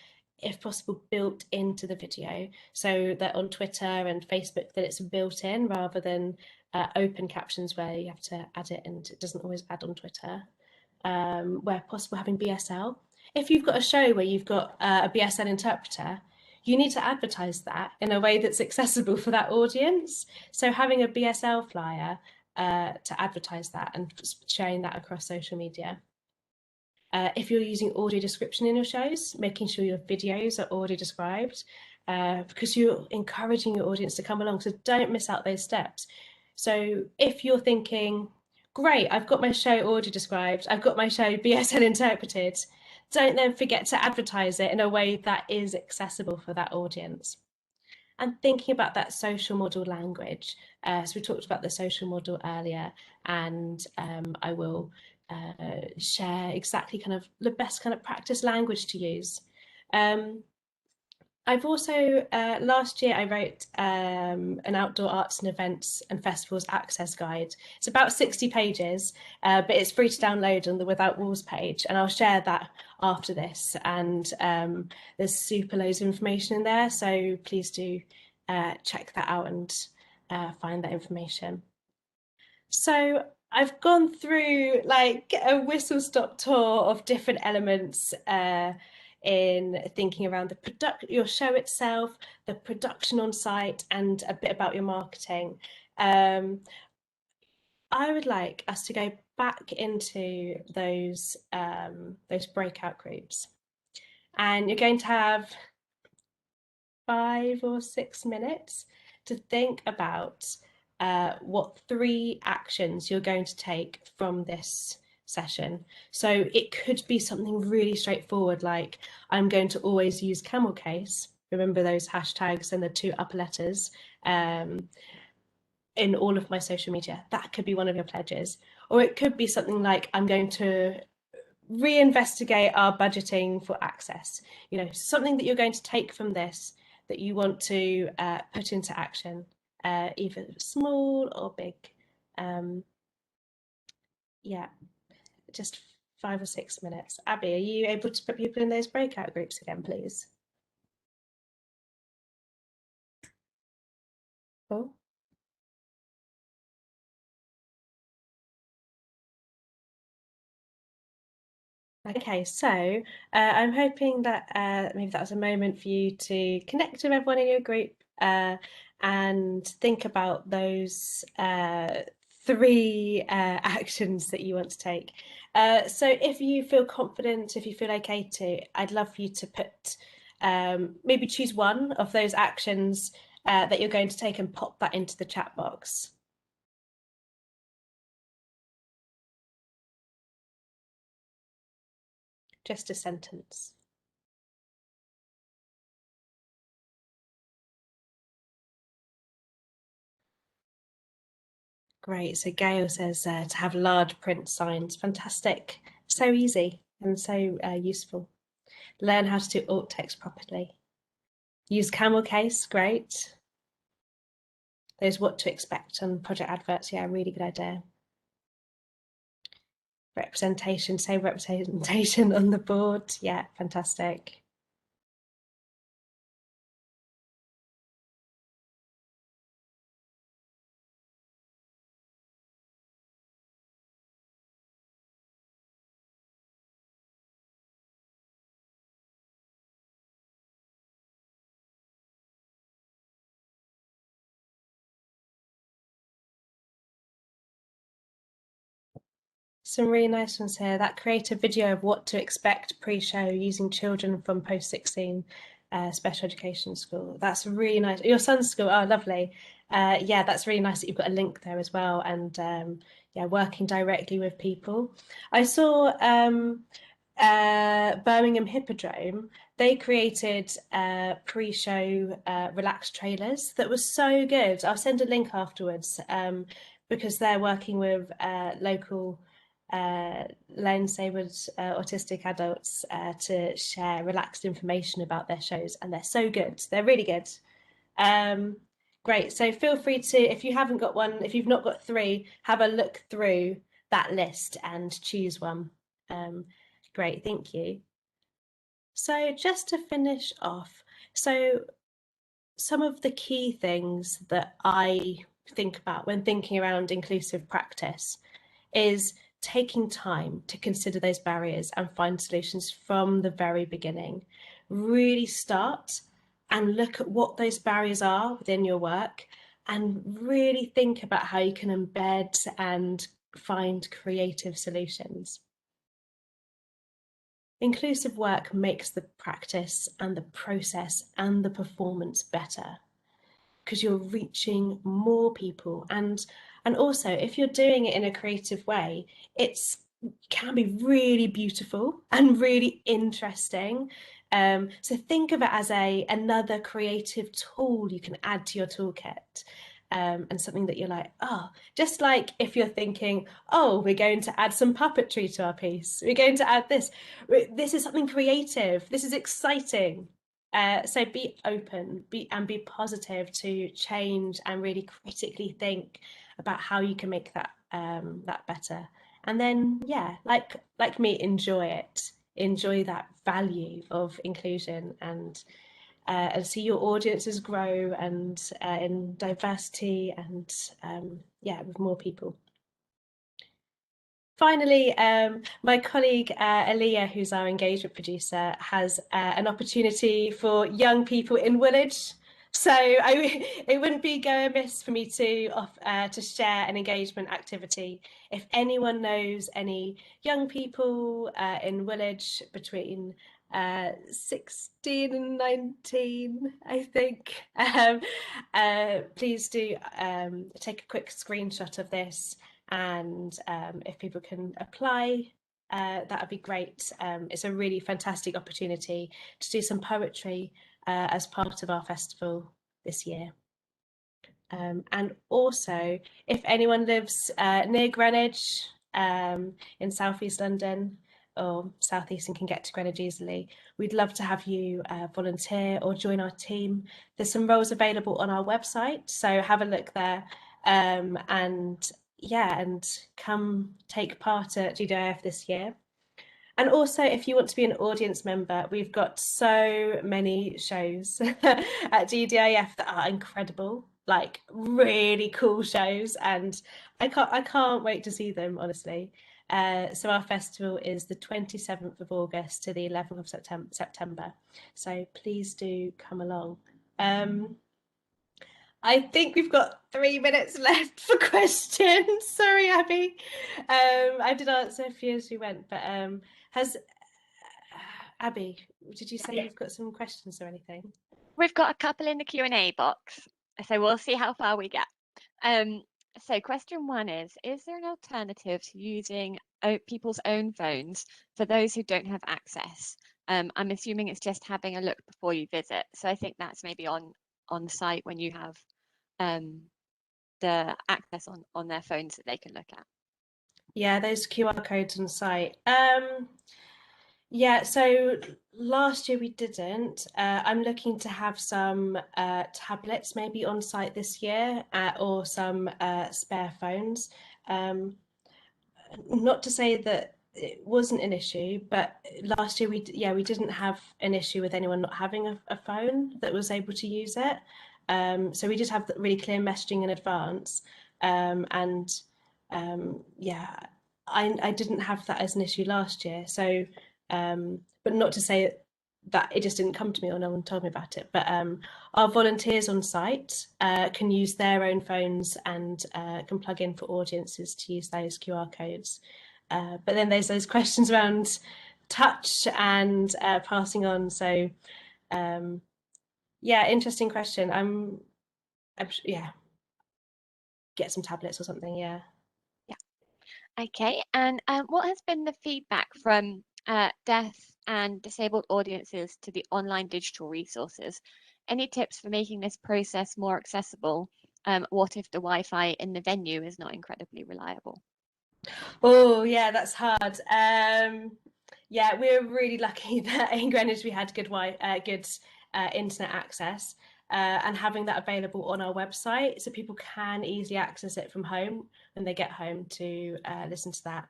if possible, built into the video, so that on Twitter and Facebook that it's built in, rather than open captions where you have to add it and it doesn't always add on Twitter. Where possible, having BSL. If you've got a show where you've got a BSL interpreter, you need to advertise that in a way that's accessible for that audience. So having a BSL flyer to advertise that and sharing that across social media. If you're using audio description in your shows, making sure your videos are audio described, because you're encouraging your audience to come along, so don't miss out those steps. So if you're thinking, great, I've got my show audio described, I've got my show BSL interpreted, don't then forget to advertise it in a way that is accessible for that audience. And thinking about that social model language. So we talked about the social model earlier, and I will share exactly kind of the best kind of practice language to use. I've also, last year I wrote an outdoor arts and events and festivals access guide. It's about 60 pages, but it's free to download on the Without Walls page, and I'll share that after this. And there's super loads of information in there, so please do check that out and find that information. So I've gone through like a whistle-stop tour of different elements in thinking around your show itself, the production on site, and a bit about your marketing. I would like us to go back into those breakout groups, and you're going to have 5 or 6 minutes to think about what 3 actions you're going to take from this session. So it could be something really straightforward, like I'm going to always use camel case. Remember those hashtags and the 2 upper letters in all of my social media. That could be one of your pledges. Or it could be something like I'm going to reinvestigate our budgeting for access. You know, something that you're going to take from this that you want to put into action, either small or big. Yeah, just 5 or 6 minutes. Abby, are you able to put people in those breakout groups again, please? Cool. Okay, so I'm hoping that maybe that was a moment for you to connect with everyone in your group and think about those 3 actions that you want to take. So if you feel confident, if you feel okay to, I'd love for you to put, maybe choose one of those actions that you're going to take and pop that into the chat box. Just a sentence. Great. So Gail says to have large print signs. Fantastic. So easy and so useful. Learn how to do alt text properly. Use camel case. Great. Those what to expect on project adverts. Yeah, really good idea. Representation. Say representation on the board. Yeah, fantastic. Some really nice ones here. That creative video of what to expect pre-show using children from post-16 special education school. That's really nice. Your son's school, oh, lovely. Yeah, that's really nice that you've got a link there as well, and yeah, working directly with people. I saw Birmingham Hippodrome, they created pre-show relaxed trailers that was so good. I'll send a link afterwards because they're working with local lone-disabled autistic adults to share relaxed information about their shows, and they're so good. They're really good. Great. So feel free to, if you haven't got one, if you've not got 3, have a look through that list and choose one. Great, thank you. So just to finish off, so some of the key things that I think about when thinking around inclusive practice is taking time to consider those barriers and find solutions from the very beginning. Really start and look at what those barriers are within your work and really think about how you can embed and find creative solutions. Inclusive work makes the practice and the process and the performance better because you're reaching more people, and also if you're doing it in a creative way, it can be really beautiful and really interesting. So think of it as another creative tool you can add to your toolkit. And something that you're like, oh, just like if you're thinking, oh, we're going to add some puppetry to our piece, we're going to add this. This is something creative. This is exciting. So be open, be positive to change and really critically think about how you can make that that better. And then, yeah, like me, enjoy it. Enjoy that value of inclusion and see your audiences grow and in diversity and yeah, with more people. Finally, my colleague Aaliyah, who's our engagement producer, has an opportunity for young people in Woolwich. So it wouldn't be go amiss for me to share an engagement activity. If anyone knows any young people in Woolwich between 16 and 19, I think. Please do take a quick screenshot of this, and if people can apply, that would be great. It's a really fantastic opportunity to do some poetry as part of our festival this year. And also, if anyone lives near Greenwich, in southeast London or southeast and can get to Greenwich easily, we'd love to have you volunteer or join our team. There's some roles available on our website, so have a look there, and yeah, and come take part at GDIF this year. And also, if you want to be an audience member, we've got so many shows at GDIF that are incredible, like really cool shows, and I can't wait to see them, honestly. So our festival is the 27th of August to the 11th of September. So please do come along. I think we've got 3 minutes left for questions. Sorry, Abby. I did answer a few as we went, but has Abby, did you say you've got some questions or anything? We've got a couple in the Q&A box, so we'll see how far we get. So question 1 is there an alternative to using people's own phones for those who don't have access? I'm assuming it's just having a look before you visit. So I think that's maybe on site when you have the access on their phones that they can look at. Yeah, those QR codes on site. Yeah, so last year we didn't. I'm looking to have some tablets maybe on site this year, or some spare phones. Not to say that it wasn't an issue, but last year we didn't have an issue with anyone not having a phone that was able to use it. So we did have really clear messaging in advance, and yeah, I didn't have that as an issue last year. So, but not to say that it just didn't come to me or no one told me about it. But our volunteers on site can use their own phones and can plug in for audiences to use those QR codes. But then there's those questions around touch and passing on. So yeah, interesting question. I'm yeah, get some tablets or something. Yeah. Okay, and what has been the feedback from deaf and disabled audiences to the online digital resources? Any tips for making this process more accessible? What if the Wi-Fi in the venue is not incredibly reliable? Oh yeah, that's hard. Yeah, we're really lucky that in Greenwich we had good internet access, and having that available on our website so people can easily access it from home when they get home to listen to that.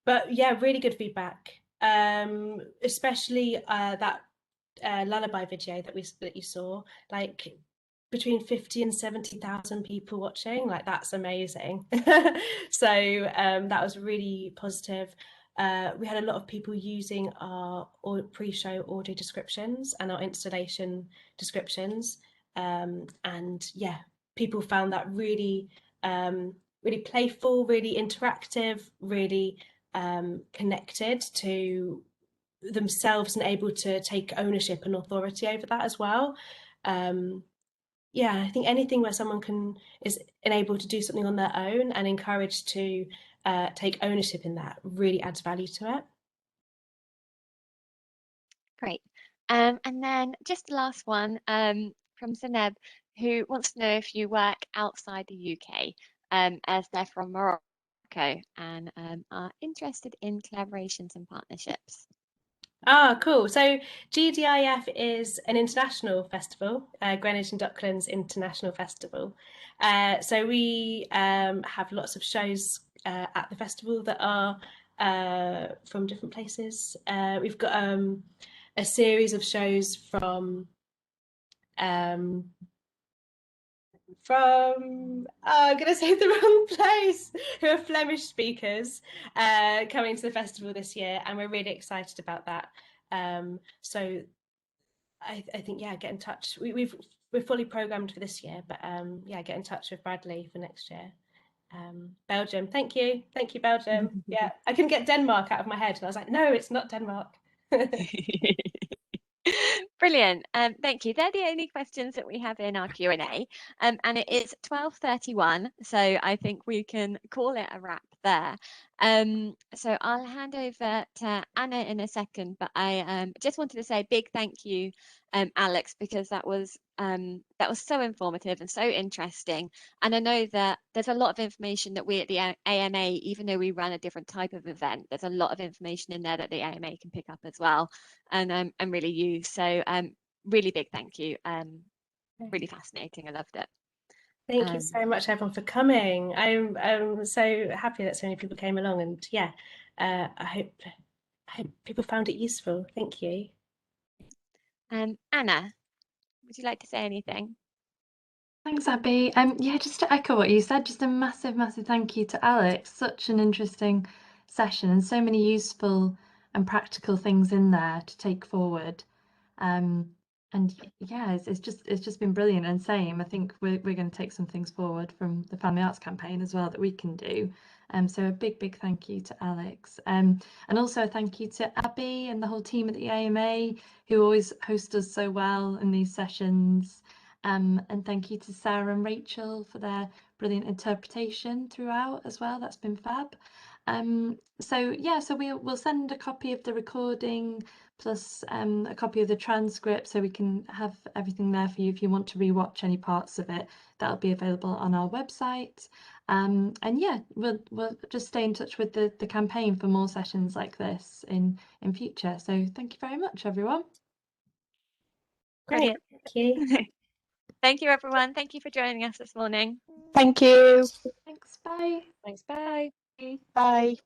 But yeah, really good feedback, especially that lullaby video that you saw, like between 50 and 70,000 people watching, like that's amazing. So that was really positive. We had a lot of people using our pre-show audio descriptions and our installation descriptions, and yeah, people found that really really playful, really interactive, really connected to themselves and able to take ownership and authority over that as well. Yeah, I think anything where someone is enabled to do something on their own and encouraged to take ownership in that really adds value to it. Great. And then just the last one from Zeneb, who wants to know if you work outside the UK, as they're from Morocco and are interested in collaborations and partnerships. Ah, cool. So GDIF is an international festival, Greenwich and Docklands International Festival. So we have lots of shows at the festival that are from different places. We've got a series of shows from I'm going to say the wrong place, who are Flemish speakers coming to the festival this year, and we're really excited about that. So I think, yeah, get in touch. We're fully programmed for this year, but yeah, get in touch with Bradley for next year. Belgium, thank you, Belgium. Yeah, I couldn't get Denmark out of my head, and I was like, no, it's not Denmark. Brilliant. Thank you. They're the only questions that we have in our Q&A. And it is 12:31, so I think we can call it a wrap there. So I'll hand over to Anna in a second, but I just wanted to say a big thank you, Alex, because that was so informative and so interesting. And I know that there's a lot of information that we at the AMA, even though we run a different type of event, there's a lot of information in there that the AMA can pick up as well and really use. So really big thank you. Really fascinating. I loved it. Thank you so much, everyone, for coming. I'm so happy that so many people came along, and yeah, I hope people found it useful. Thank you. Anna, would you like to say anything? Thanks, Abby. Yeah, just to echo what you said, just a massive, massive thank you to Alex. Such an interesting session and so many useful and practical things in there to take forward. And yeah, it's just been brilliant. And same, I think we're going to take some things forward from the Family Arts campaign as well that we can do. So a big thank you to Alex. And also a thank you to Abby and the whole team at the AMA who always host us so well in these sessions. And thank you to Sarah and Rachel for their brilliant interpretation throughout as well. That's been fab. So yeah, so we'll send a copy of the recording plus a copy of the transcript so we can have everything there for you if you want to rewatch any parts of it. That'll be available on our website. And yeah, we'll just stay in touch with the campaign for more sessions like this in future. So thank you very much, everyone. Brilliant. Thank you. Thank you, everyone. Thank you for joining us this morning. Thank you. Thanks. Bye. Thanks. Bye. Bye.